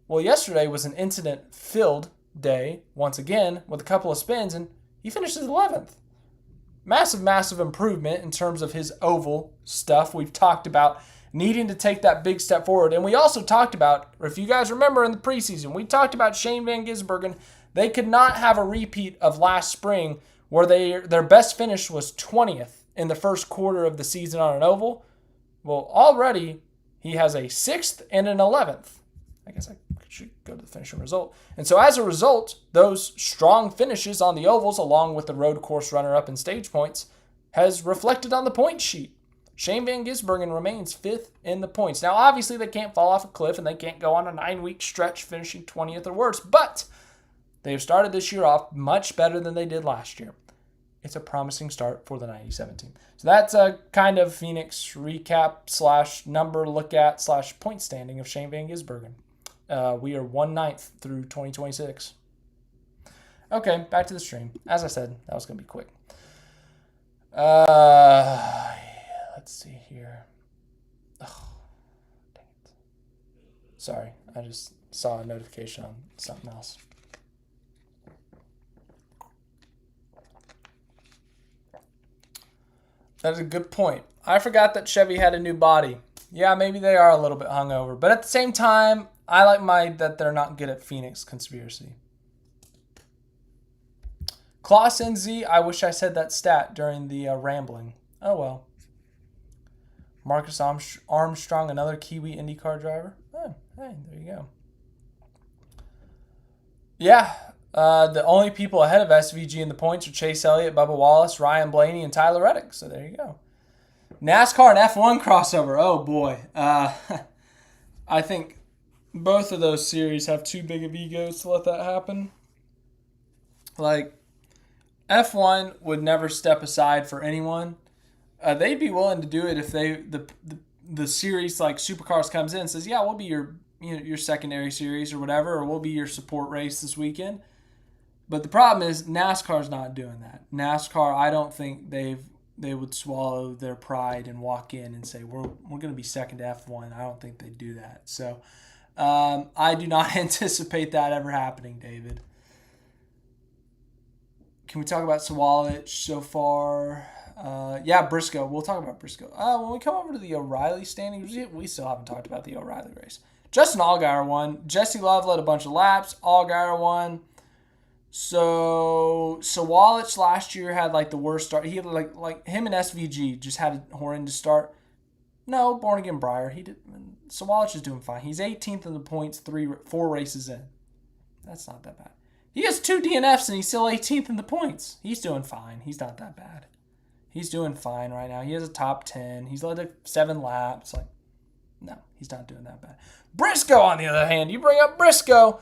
[SPEAKER 1] Well, yesterday was an incident-filled day, once again, with a couple of spins, and he finished 11th. Massive improvement in terms of his oval stuff. We've talked about needing to take that big step forward. And we also talked about, or if you guys remember in the preseason, we talked about Shane Van Gisbergen. They could not have a repeat of last spring where their best finish was 20th in the first quarter of the season on an oval. Well, already he has a 6th and an 11th. I guess I should go to the finishing result. And so as a result, those strong finishes on the ovals, along with the road course runner-up and stage points, has reflected on the point sheet. Shane Van Gisbergen remains 5th in the points. Now, obviously, they can't fall off a cliff and they can't go on a 9-week stretch finishing 20th or worse, but they have started this year off much better than they did last year. It's a promising start for the 97 team. So that's a kind of Phoenix recap / number look at / point standing of Shane Van Gisbergen. We are 1/9 through 2026. Okay, back to the stream. As I said, that was going to be quick. Let's see here. Oh, dang it. Sorry, I just saw a notification on something else. That is a good point. I forgot that Chevy had a new body. Yeah, maybe they are a little bit hungover. But at the same time, I like my that they're not good at Phoenix conspiracy. Klaus NZ, I wish I said that stat during the rambling. Oh well. Marcus Armstrong, another Kiwi IndyCar driver. Oh, hey, there you go. Yeah, the only people ahead of SVG in the points are Chase Elliott, Bubba Wallace, Ryan Blaney, and Tyler Reddick. So there you go. NASCAR and F1 crossover. Oh boy. I think both of those series have too big of egos to let that happen. Like, F1 would never step aside for anyone. They'd be willing to do it if the series like Supercars comes in and says, yeah, we'll be your secondary series or whatever, or we'll be your support race this weekend. But the problem is NASCAR's not doing that. NASCAR, I don't think they would swallow their pride and walk in and say we're going to be second to F1. I don't think they'd do that. So I do not anticipate that ever happening, David. Can we talk about Sawalich so far? Yeah, Briscoe. We'll talk about Briscoe. When we come over to the O'Reilly standings, we still haven't talked about the O'Reilly race. Justin Allgaier won. Jesse Love led a bunch of laps. Allgaier won. So Sawalich last year had like the worst start. He had like him and SVG just had a horrendous start. No, Born Again Breyer. He did. Sawalich is doing fine. He's 18th in the points, 4 races in. That's not that bad. He has 2 DNFs and he's still 18th in the points. He's doing fine. He's not that bad. He's doing fine right now. He has a top 10. He's led 7 laps. Like, no, he's not doing that bad. Briscoe, on the other hand, you bring up Briscoe.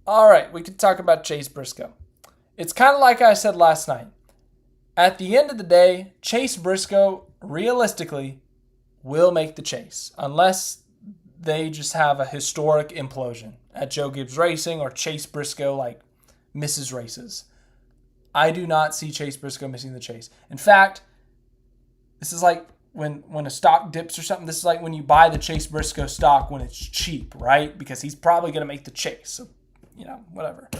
[SPEAKER 1] All right, we can talk about Chase Briscoe. It's kind of like I said last night. At the end of the day, Chase Briscoe, realistically, will make the chase. Unless they just have a historic implosion at Joe Gibbs Racing or Chase Briscoe, like, misses races. I do not see Chase Briscoe missing the chase. In fact, this is like when a stock dips or something. This is like when you buy the Chase Briscoe stock when it's cheap, right? Because he's probably going to make the chase. So, whatever.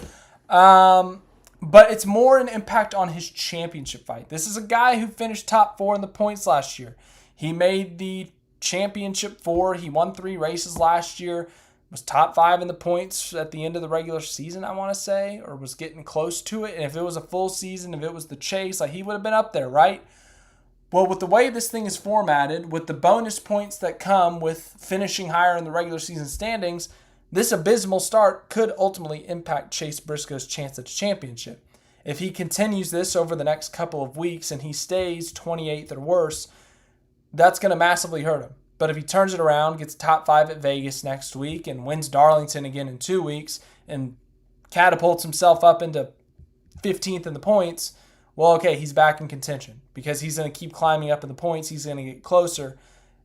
[SPEAKER 1] But it's more an impact on his championship fight. This is a guy who finished top 4 in the points last year. He made the championship 4. He won 3 races last year. Was top 5 in the points at the end of the regular season, I want to say, or was getting close to it. And if it was a full season, if it was the chase, like, he would have been up there, right? Well, with the way this thing is formatted, with the bonus points that come with finishing higher in the regular season standings, this abysmal start could ultimately impact Chase Briscoe's chance at a championship. If he continues this over the next couple of weeks and he stays 28th or worse, that's going to massively hurt him. But if he turns it around, gets top 5 at Vegas next week and wins Darlington again in 2 weeks and catapults himself up into 15th in the points, well, okay, he's back in contention because he's going to keep climbing up in the points. He's going to get closer.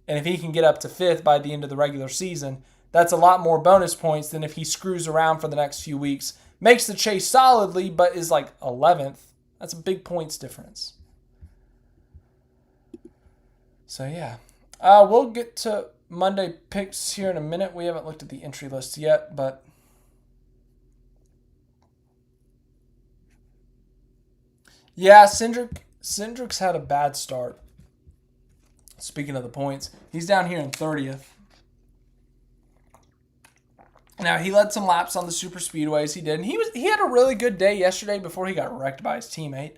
[SPEAKER 1] And if he can get up to 5th by the end of the regular season, that's a lot more bonus points than if he screws around for the next few weeks, makes the chase solidly, but is like 11th. That's a big points difference. So, yeah. We'll get to Monday picks here in a minute. We haven't looked at the entry list yet, but yeah, Cindric's had a bad start. Speaking of the points, he's down here in 30th. Now, he led some laps on the super speedways. He did. And he had a really good day yesterday before he got wrecked by his teammate.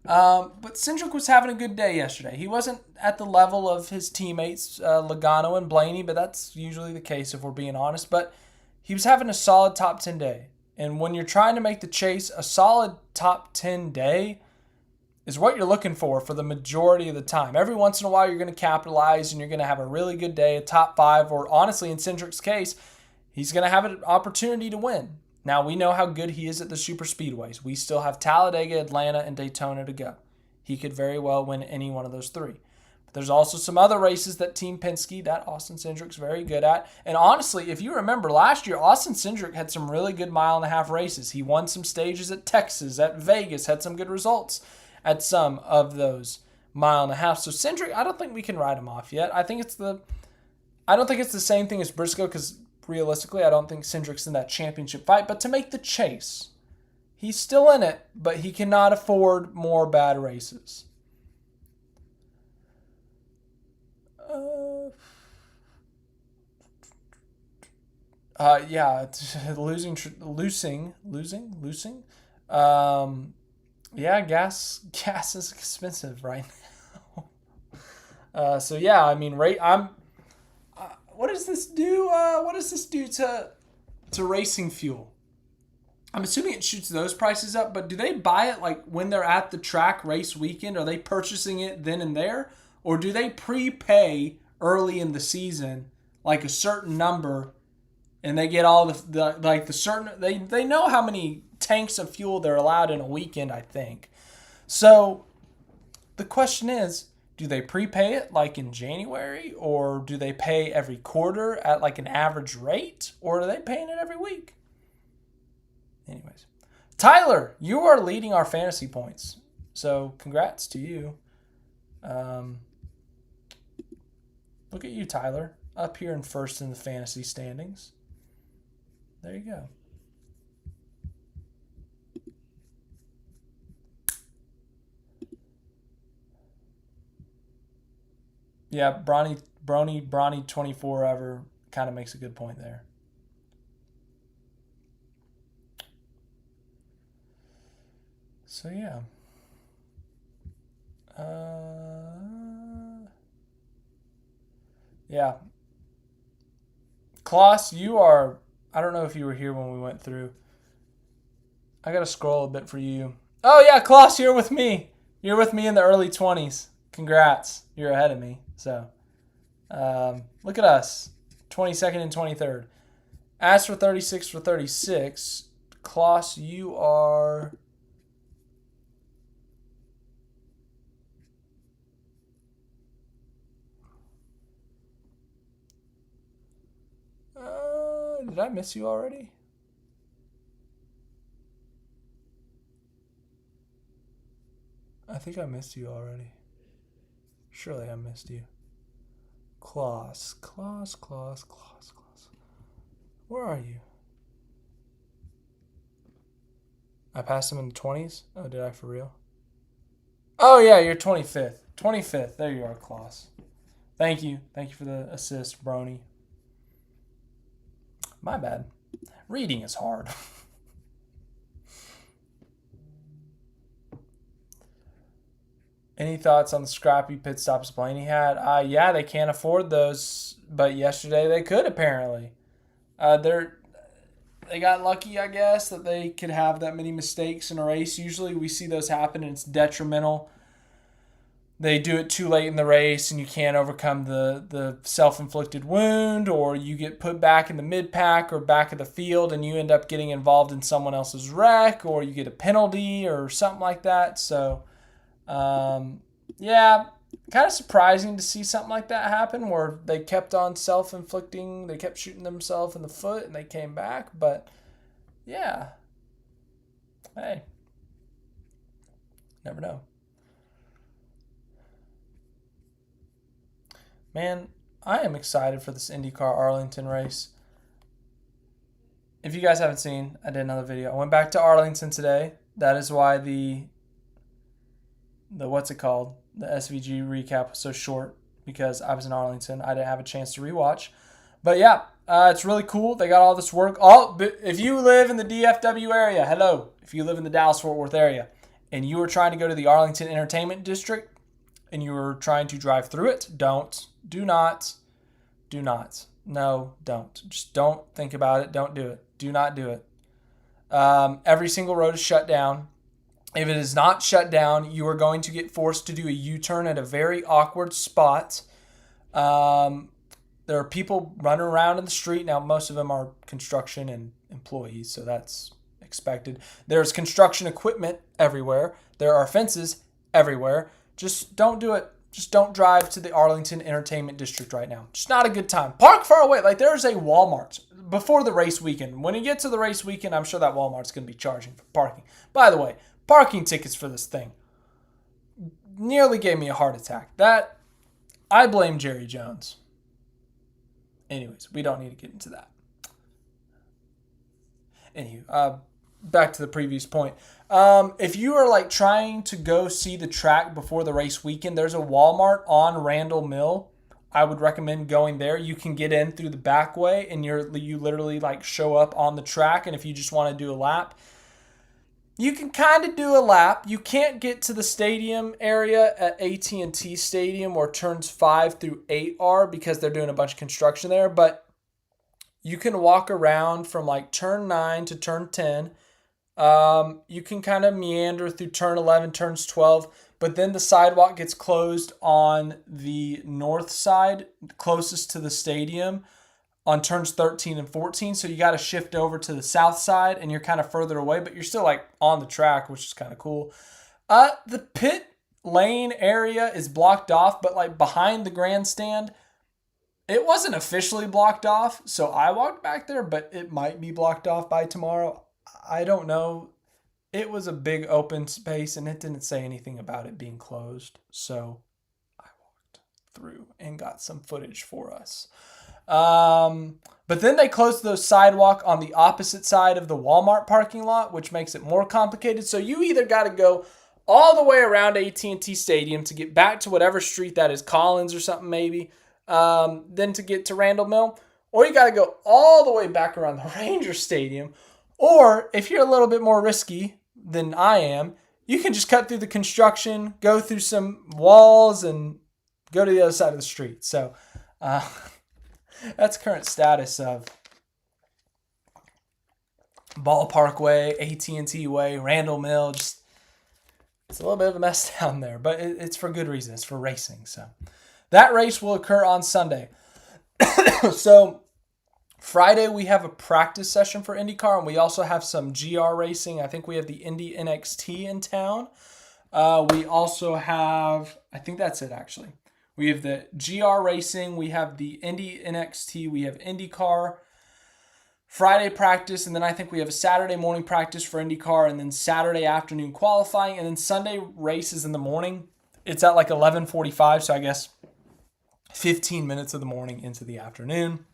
[SPEAKER 1] But Cindric was having a good day yesterday. He wasn't at the level of his teammates, Logano and Blaney, but that's usually the case if we're being honest. But he was having a solid top 10 day. And when you're trying to make the chase, a solid top 10 day is what you're looking for the majority of the time. Every once in a while, you're going to capitalize and you're going to have a really good day, a top 5, or honestly, in Cindric's case, he's going to have an opportunity to win. Now, we know how good he is at the super speedways. We still have Talladega, Atlanta, and Daytona to go. He could very well win any one of those 3. But there's also some other races that Team Penske, that Austin Cindric's very good at. And honestly, if you remember last year, Austin Cindric had some really good mile-and-a-half races. He won some stages at Texas, at Vegas, had some good results at some of those mile-and-a-half. So Cindric, I don't think we can write him off yet. I don't think it's the same thing as Briscoe because realistically, I don't think Cindric's in that championship fight, but to make the chase, he's still in it, but he cannot afford more bad races. Yeah, losing. Yeah, gas is expensive right now. So yeah, I mean, rate. What does this do? What does this do to racing fuel? I'm assuming it shoots those prices up, but do they buy it like when they're at the track race weekend? Are they purchasing it then and there? Or do they prepay early in the season like a certain number and they get all the like the certain they know how many tanks of fuel they're allowed in a weekend, I think. So the question is, do they prepay it like in January or do they pay every quarter at like an average rate or are they paying it every week? Anyways, Tyler, you are leading our fantasy points. So congrats to you. Look at you, Tyler, up here in first in the fantasy standings. There you go. Yeah, Bronny 24 ever kind of makes a good point there. So yeah. Yeah. Klaus, you are. I don't know if you were here when we went through. I gotta scroll a bit for you. Oh yeah, Klaus, you're with me. You're with me in the early 20s. Congrats, you're ahead of me. So, look at us, 22nd and 23rd. As for 36 for 36, Klaus, you are. Did I miss you already? I think I missed you already. Surely I missed you. Klaus. Where are you? I passed him in the 20s? Oh, did I for real? Oh, yeah, you're 25th. 25th. There you are, Klaus. Thank you. Thank you for the assist, Brony. My bad. Reading is hard. Any thoughts on the scrappy pit stops Blaney had? Yeah, they can't afford those, but yesterday they could apparently. They got lucky, I guess, that they could have that many mistakes in a race. Usually we see those happen and it's detrimental. They do it too late in the race and you can't overcome the self-inflicted wound, or you get put back in the mid-pack or back of the field and you end up getting involved in someone else's wreck, or you get a penalty or something like that. So, yeah, kind of surprising to see something like that happen where they kept on self-inflicting. They kept shooting themselves in the foot and they came back. But, yeah, hey, never know. Man, I am excited for this IndyCar Arlington race. If you guys haven't seen, I did another video. I went back to Arlington today. That is why the what's it called? The SVG recap was so short, because I was in Arlington. I didn't have a chance to rewatch. But yeah, it's really cool. They got all this work. If you live in the DFW area, hello. If you live in the Dallas-Fort Worth area and you are trying to go to the Arlington Entertainment District and you are trying to drive through it, do not. No, don't. Just don't think about it. Don't do it. Do not do it. Every single road is shut down. If it is not shut down, you are going to get forced to do a U-turn at a very awkward spot. There are people running around in the street. Now, most of them are construction and employees, so that's expected. There's construction equipment everywhere. There are fences everywhere. Just don't do it. Just don't drive to the Arlington Entertainment District right now. Just not a good time. Park far away. Like, there's a Walmart before the race weekend. When you get to the race weekend, I'm sure that Walmart's going to be charging for parking. By the way, parking tickets for this thing nearly gave me a heart attack. I blame Jerry Jones. Anyways, we don't need to get into that. Anywho, back to the previous point. If you are like trying to go see the track before the race weekend, there's a Walmart on Randall Mill. I would recommend going there. You can get in through the back way, and you literally like show up on the track. And if you just want to do a lap, you can kind of do a lap. You can't get to the stadium area at AT&T Stadium where turns 5 through 8 are because they're doing a bunch of construction there. But you can walk around from like turn 9 to turn 10. You can kind of meander through turn 11, turns 12. But then the sidewalk gets closed on the north side, closest to the stadium, on turns 13 and 14. So you got to shift over to the south side, and you're kind of further away, but you're still like on the track, which is kind of cool. The pit lane area is blocked off, but like behind the grandstand, it wasn't officially blocked off. So I walked back there, but it might be blocked off by tomorrow. I don't know. It was a big open space, and it didn't say anything about it being closed. So I walked through and got some footage for us. But then they closed the sidewalk on the opposite side of the Walmart parking lot, which makes it more complicated. So you either got to go all the way around AT&T Stadium to get back to whatever street that is, Collins or something maybe, then to get to Randall Mill, or you got to go all the way back around the Ranger Stadium. Or if you're a little bit more risky than I am, you can just cut through the construction, go through some walls, and go to the other side of the street. So that's current status of Ballpark Way, AT&T Way, Randall Mill. Just, it's a little bit of a mess down there, but it's for good reason. It's for racing. So that race will occur on Sunday. So Friday, we have a practice session for IndyCar, and we also have some GR racing. I think we have the Indy NXT in town. We also have, I think that's it actually. We have the GR racing, we have the Indy NXT, we have IndyCar, Friday practice, and then I think we have a Saturday morning practice for IndyCar, and then Saturday afternoon qualifying, and then Sunday races in the morning. It's at like 11:45, so I guess 15 minutes of the morning into the afternoon.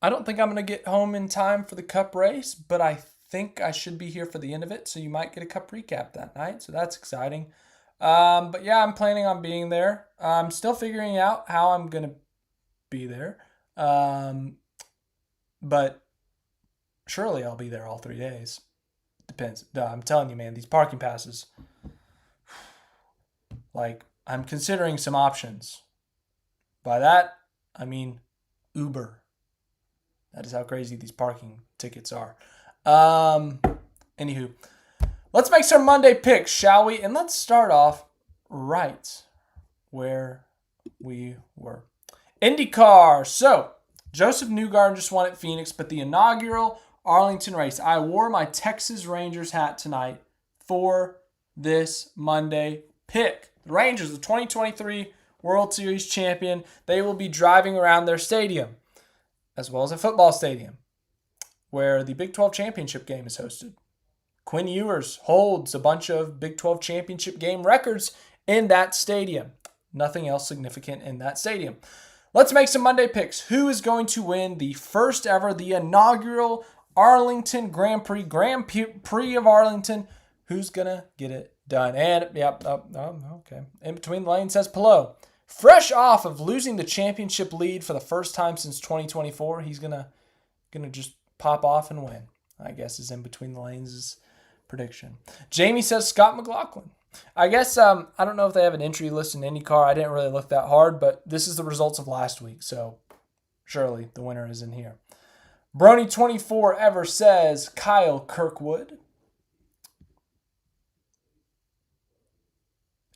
[SPEAKER 1] I don't think I'm going to get home in time for the Cup race, but I think I should be here for the end of it, so you might get a Cup recap that night, so that's exciting. But yeah, I'm planning on being there. I'm still figuring out how I'm going to be there. But surely I'll be there all 3 days. Depends. I'm telling you, man, these parking passes, like, I'm considering some options. By that, I mean Uber. That is how crazy these parking tickets are. Anywho, let's make some Monday picks, shall we? And let's start off right where we were. IndyCar. So, Josef Newgarden just won at Phoenix, but the inaugural Arlington race. I wore my Texas Rangers hat tonight for this Monday pick. The Rangers, the 2023 World Series champion, they will be driving around their stadium, as well as a football stadium, where the Big 12 championship game is hosted. Quinn Ewers holds a bunch of Big 12 championship game records in that stadium. Nothing else significant in that stadium. Let's make some Monday picks. Who is going to win the first ever, the inaugural Arlington Grand Prix of Arlington? Who's going to get it done? And, okay. In between the lanes says Pelot. Fresh off of losing the championship lead for the first time since 2024, he's gonna just pop off and win, I guess, is in between the lanes' prediction. Jamie says Scott McLaughlin. I guess, I don't know if they have an entry list in IndyCar. I didn't really look that hard, but this is the results of last week, so surely the winner is in here. Brony24 ever says Kyle Kirkwood.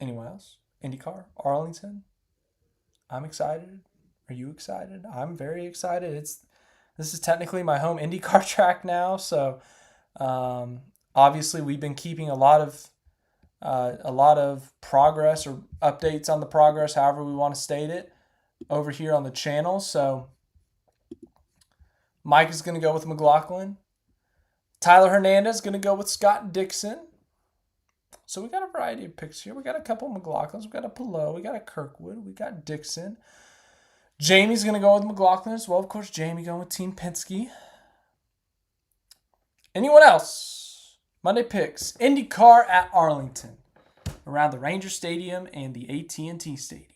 [SPEAKER 1] Anyone else? IndyCar? Arlington? I'm excited. Are you excited? I'm very excited. This is technically my home IndyCar track now, so obviously we've been keeping a lot of progress or updates on the progress, however we want to state it, over here on the channel. So Mike is going to go with McLaughlin. Tyler Hernandez is going to go with Scott Dixon. So we got a variety of picks here. We got a couple of McLaughlins. We got a Pelot. We got a Kirkwood. We got Dixon. Jamie's going to go with McLaughlin as well. Of course, Jamie going with Team Penske. Anyone else? Monday picks. IndyCar at Arlington. Around the Ranger Stadium and the AT&T Stadium.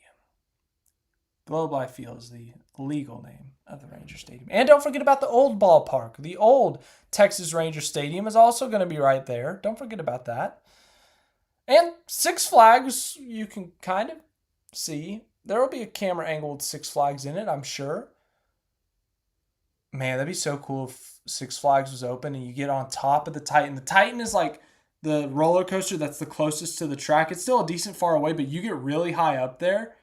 [SPEAKER 1] Globe Life Field is the legal name of the Ranger Stadium. And don't forget about the old ballpark. The old Texas Ranger Stadium is also going to be right there. Don't forget about that. And Six Flags, you can kind of see. There will be a camera angle with Six Flags in it, I'm sure. Man, that'd be so cool if Six Flags was open and you get on top of the Titan. The Titan is like the roller coaster that's the closest to the track. It's still a decent far away, but you get really high up there.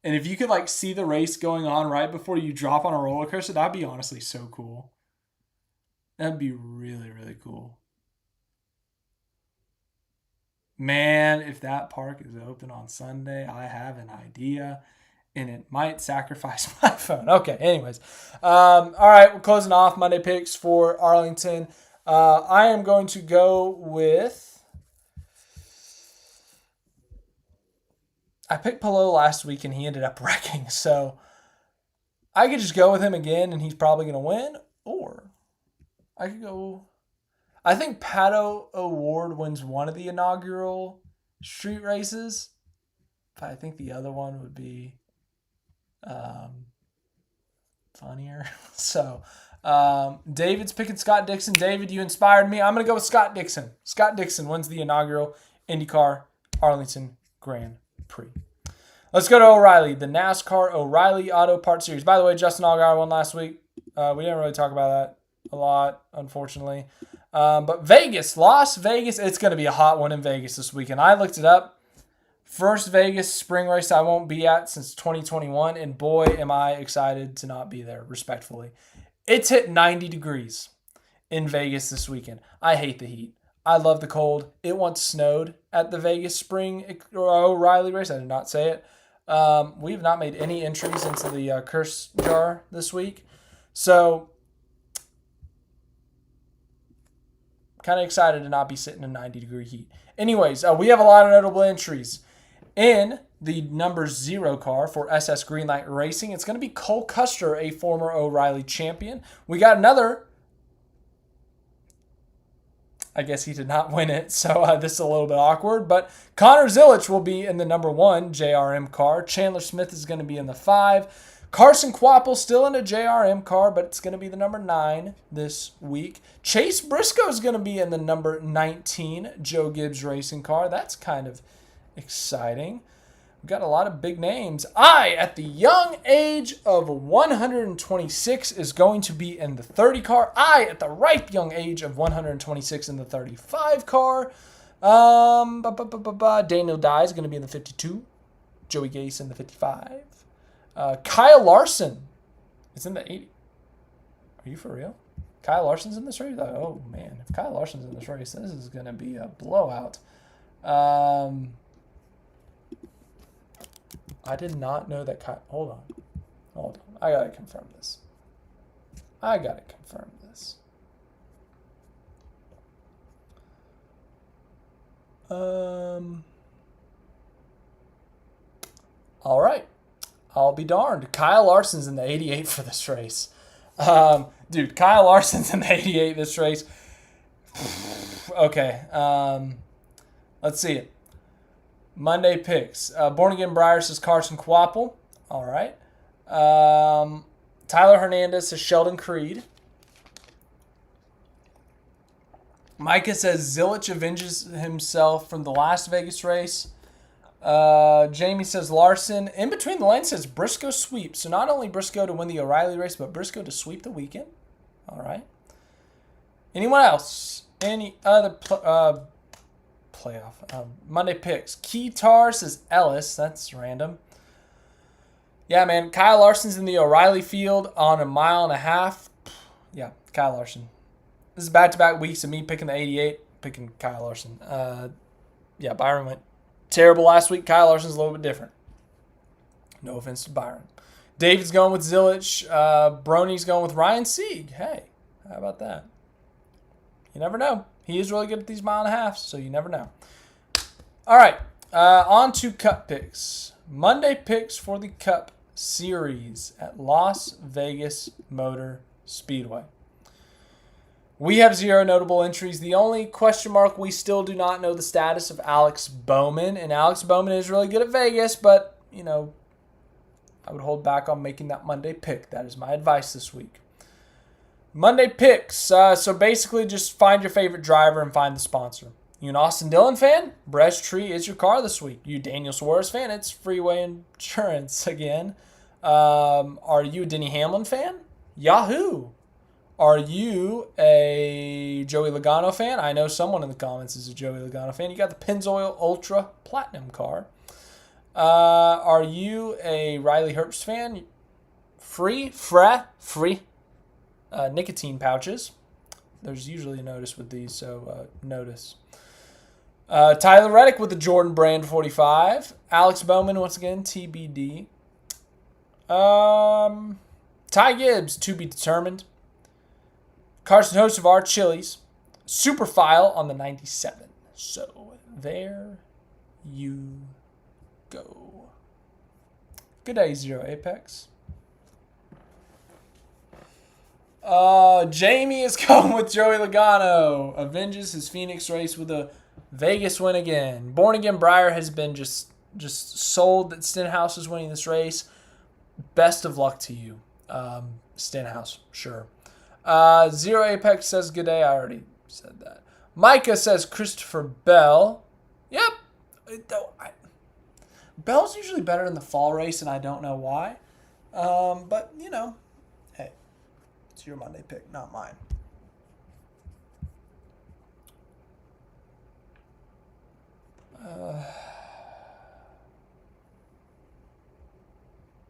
[SPEAKER 1] And if you could like see the race going on right before you drop on a roller coaster, that'd be honestly so cool. That'd be really, really cool. Man, if that park is open on Sunday, I have an idea. And it might sacrifice my phone. Okay, anyways. All right, we're closing off Monday picks for Arlington. I am going to go with... I picked Palou last week and he ended up wrecking. So I could just go with him again and he's probably going to win. Or I could go... I think Pato O'Ward wins one of the inaugural street races. But I think the other one would be funnier. So David's picking Scott Dixon. David, you inspired me. I'm going to go with Scott Dixon. Scott Dixon wins the inaugural IndyCar Arlington Grand Prix. Let's go to O'Reilly, the NASCAR O'Reilly Auto Parts Series. By the way, Justin Allgaier won last week. We didn't really talk about that a lot, unfortunately. But Vegas, Las Vegas, it's going to be a hot one in Vegas this weekend. I looked it up. First Vegas spring race I won't be at since 2021, and boy, am I excited to not be there, respectfully. It's hit 90 degrees in Vegas this weekend. I hate the heat. I love the cold. It once snowed at the Vegas Spring O'Reilly race. I did not say it. We have not made any entries into the curse jar this week. So, kind of excited to not be sitting in 90-degree heat. Anyways, we have a lot of notable entries. In the number 0 car for SS Greenlight Racing, it's going to be Cole Custer, a former O'Reilly champion. We got another. I guess he did not win it, so this is a little bit awkward. But Connor Zilich will be in the number 1 JRM car. Chandler Smith is going to be in the 5. Carson Kvapil still in a JRM car, but it's going to be the number 9 this week. Chase Briscoe is going to be in the number 19 Joe Gibbs Racing car. That's kind of exciting. We've got a lot of big names. At the young age of 126, is going to be in the 30 car. At the ripe young age of 126 in the 35 car. Daniel Dye is going to be in the 52. Joey Gase in the 55. Kyle Larson is in the 80. Are you for real? Kyle Larson's in this race? Oh, man. If Kyle Larson's in this race, this is going to be a blowout. I did not know that Kyle... Hold on. I got to confirm this. All right. I'll be darned. Kyle Larson's in the 88 for this race. Dude, Kyle Larson's in the 88 this race. Okay. Let's see it. Monday picks. Born Again Briar says Carson Kvapil. All right. Tyler Hernandez says Sheldon Creed. Micah says Zilich avenges himself from the last Vegas race. Jamie says Larson. In between the lines says Briscoe sweep. So not only Briscoe to win the O'Reilly race, but Briscoe to sweep the weekend. All right. Anyone else? Any other playoff? Monday picks. Keytar says Ellis. That's random. Yeah, man. Kyle Larson's in the O'Reilly field on 1.5 miles. Yeah, Kyle Larson. This is back-to-back weeks of me picking the 88, picking Kyle Larson. Yeah, Byron went terrible last week. Kyle Larson's a little bit different. No offense to Byron. David's going with Zilich. Brony's going with Ryan Sieg. Hey, how about that? You never know. He is really good at these 1.5 miles, so you never know. All right, on to Cup picks. Monday picks for the Cup Series at Las Vegas Motor Speedway. We have 0 notable entries. The only question mark, we still do not know the status of Alex Bowman. And Alex Bowman is really good at Vegas, but, you know, I would hold back on making that Monday pick. That is my advice this week. Monday picks. So basically just find your favorite driver and find the sponsor. You an Austin Dillon fan? Breast Tree is your car this week. You Daniel Suarez fan? It's Freeway Insurance again. Are you a Denny Hamlin fan? Yahoo! Are you a Joey Logano fan? I know someone in the comments is a Joey Logano fan. You got the Pennzoil Ultra Platinum car. Are you a Riley Herbst fan? Free nicotine pouches. There's usually a notice with these, so notice. Tyler Reddick with the Jordan Brand 45. Alex Bowman, once again, TBD. Ty Gibbs, to be determined. Carson Host of our Chili's. Superfile on the 97. So there you go. Good day, Zero Apex. Jamie is going with Joey Logano. Avenges his Phoenix race with a Vegas win again. Born Again Breyer has been just sold that Stenhouse is winning this race. Best of luck to you, Stenhouse. Sure. Zero Apex says good day. I already said that. Micah says Christopher Bell. Yep. Bell's usually better in the fall race, and I don't know why. But, you know, hey, it's your Monday pick, not mine.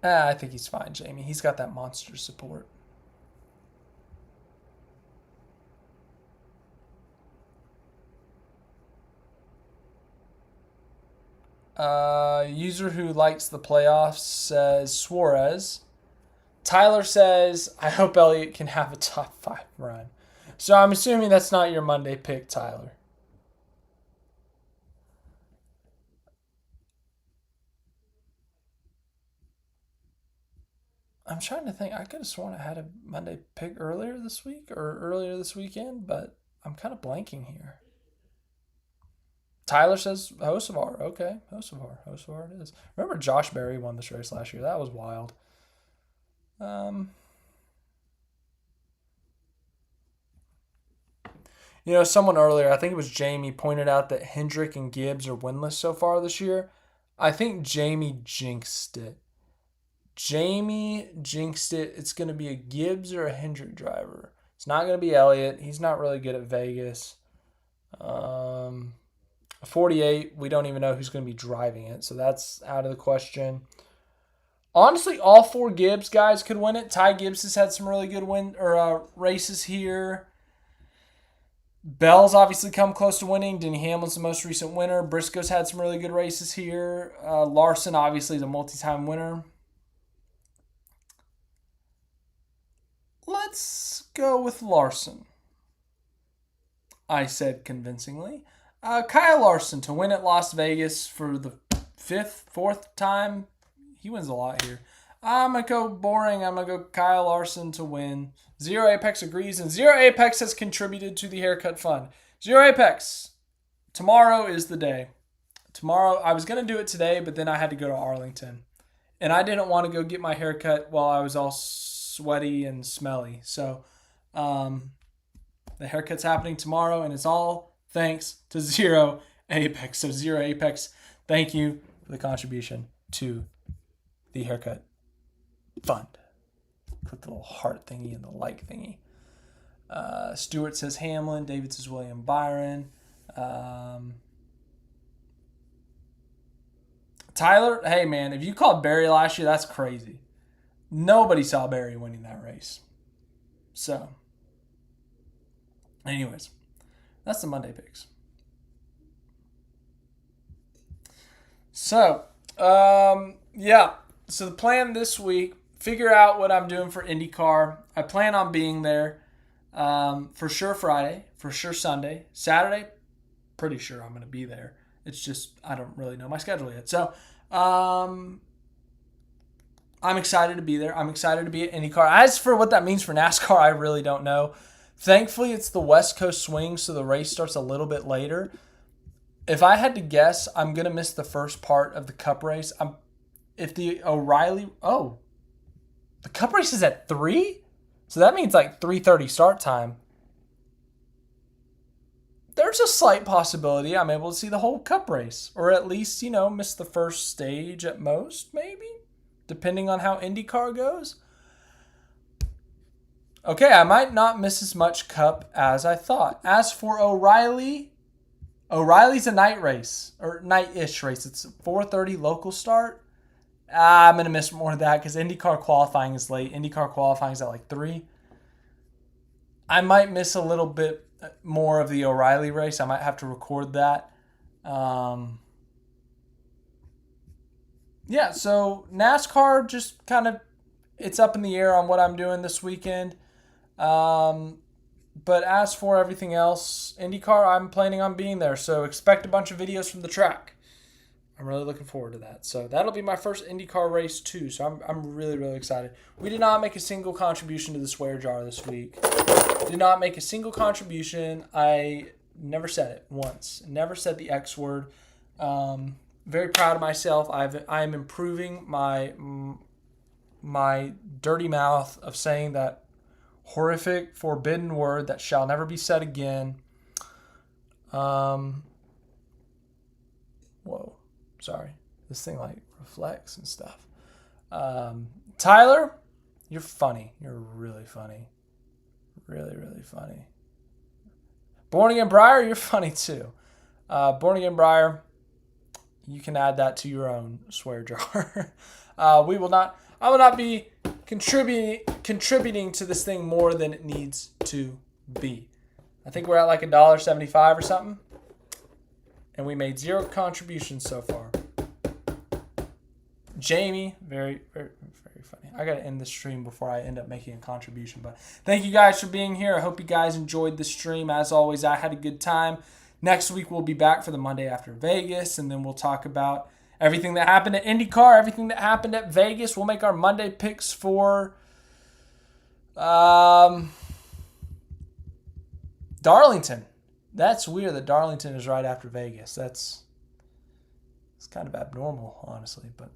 [SPEAKER 1] I think he's fine, Jamie. He's got that monster support. User who likes the playoffs says Suarez. Tyler says, I hope Elliott can have a top 5 run. So I'm assuming that's not your Monday pick, Tyler. I'm trying to think. I could have sworn I had a Monday pick earlier this week or earlier this weekend, but I'm kind of blanking here. Tyler says Hocevar. Okay, Hocevar it is. Remember Josh Berry won this race last year. That was wild. You know, someone earlier, I think it was Jamie, pointed out that Hendrick and Gibbs are winless so far this year. I think Jamie jinxed it. It's going to be a Gibbs or a Hendrick driver. It's not going to be Elliott. He's not really good at Vegas. 48, we don't even know who's going to be driving it, so that's out of the question. Honestly, all 4 Gibbs guys could win it. Ty Gibbs has had some really good races here. Bell's obviously come close to winning. Denny Hamlin's the most recent winner. Briscoe's had some really good races here. Larson, obviously, is a multi-time winner. Let's go with Larson. I said convincingly. Kyle Larson to win at Las Vegas for the 4th time. He wins a lot here. I'm going to go boring. I'm going to go Kyle Larson to win. Zero Apex agrees, and Zero Apex has contributed to the haircut fund. Zero Apex, tomorrow is the day. Tomorrow, I was going to do it today, but then I had to go to Arlington. And I didn't want to go get my haircut while I was all sweaty and smelly. So, the haircut's happening tomorrow, and it's all thanks to Zero Apex. So Zero Apex, thank you for the contribution to the haircut fund. Click the little heart thingy and the like thingy. Stewart says Hamlin. David says William Byron. Tyler, hey man, if you called Barry last year, that's crazy. Nobody saw Barry winning that race. So, anyways, that's the Monday picks. So, yeah. So the plan this week, figure out what I'm doing for IndyCar. I plan on being there for sure Friday, for sure Sunday. Saturday, pretty sure I'm going to be there. It's just I don't really know my schedule yet. So I'm excited to be there. I'm excited to be at IndyCar. As for what that means for NASCAR, I really don't know. Thankfully, it's the West Coast swing, so the race starts a little bit later. If I had to guess, I'm going to miss the first part of the Cup race. if the O'Reilly... Oh, the Cup race is at 3? So that means like 3:30 start time. There's a slight possibility I'm able to see the whole Cup race. Or at least, miss the first stage at most, maybe? Depending on how IndyCar goes. Okay, I might not miss as much Cup as I thought. As for O'Reilly's a night race. Or night-ish race. It's a 4:30 local start. I'm going to miss more of that because IndyCar qualifying is late. IndyCar qualifying is at like 3. I might miss a little bit more of the O'Reilly race. I might have to record that. Yeah, so NASCAR just kind of, it's up in the air on what I'm doing this weekend. But as for everything else, IndyCar, I'm planning on being there. So expect a bunch of videos from the track. I'm really looking forward to that. So that'll be my first IndyCar race too. So I'm really, really excited. We did not make a single contribution to the swear jar this week. Did not make a single contribution. I never said it once. Never said the X word. Very proud of myself. I am improving my dirty mouth of saying that horrific, forbidden word that shall never be said again. Whoa. Sorry. This thing like reflects and stuff. Tyler, you're funny. You're really funny. Really, really funny. Born Again Briar, you're funny too. Born Again Briar, you can add that to your own swear jar. I will not be contributing to this thing more than it needs to be. I think we're at like $1.75 or something. And we made 0 contributions so far. Jamie, very, very, very funny. I got to end the stream before I end up making a contribution. But thank you guys for being here. I hope you guys enjoyed the stream. As always, I had a good time. Next week, we'll be back for the Monday after Vegas. And then we'll talk about everything that happened at IndyCar, everything that happened at Vegas. We'll make our Monday picks for Darlington. That's weird that Darlington is right after Vegas. It's kind of abnormal, honestly. But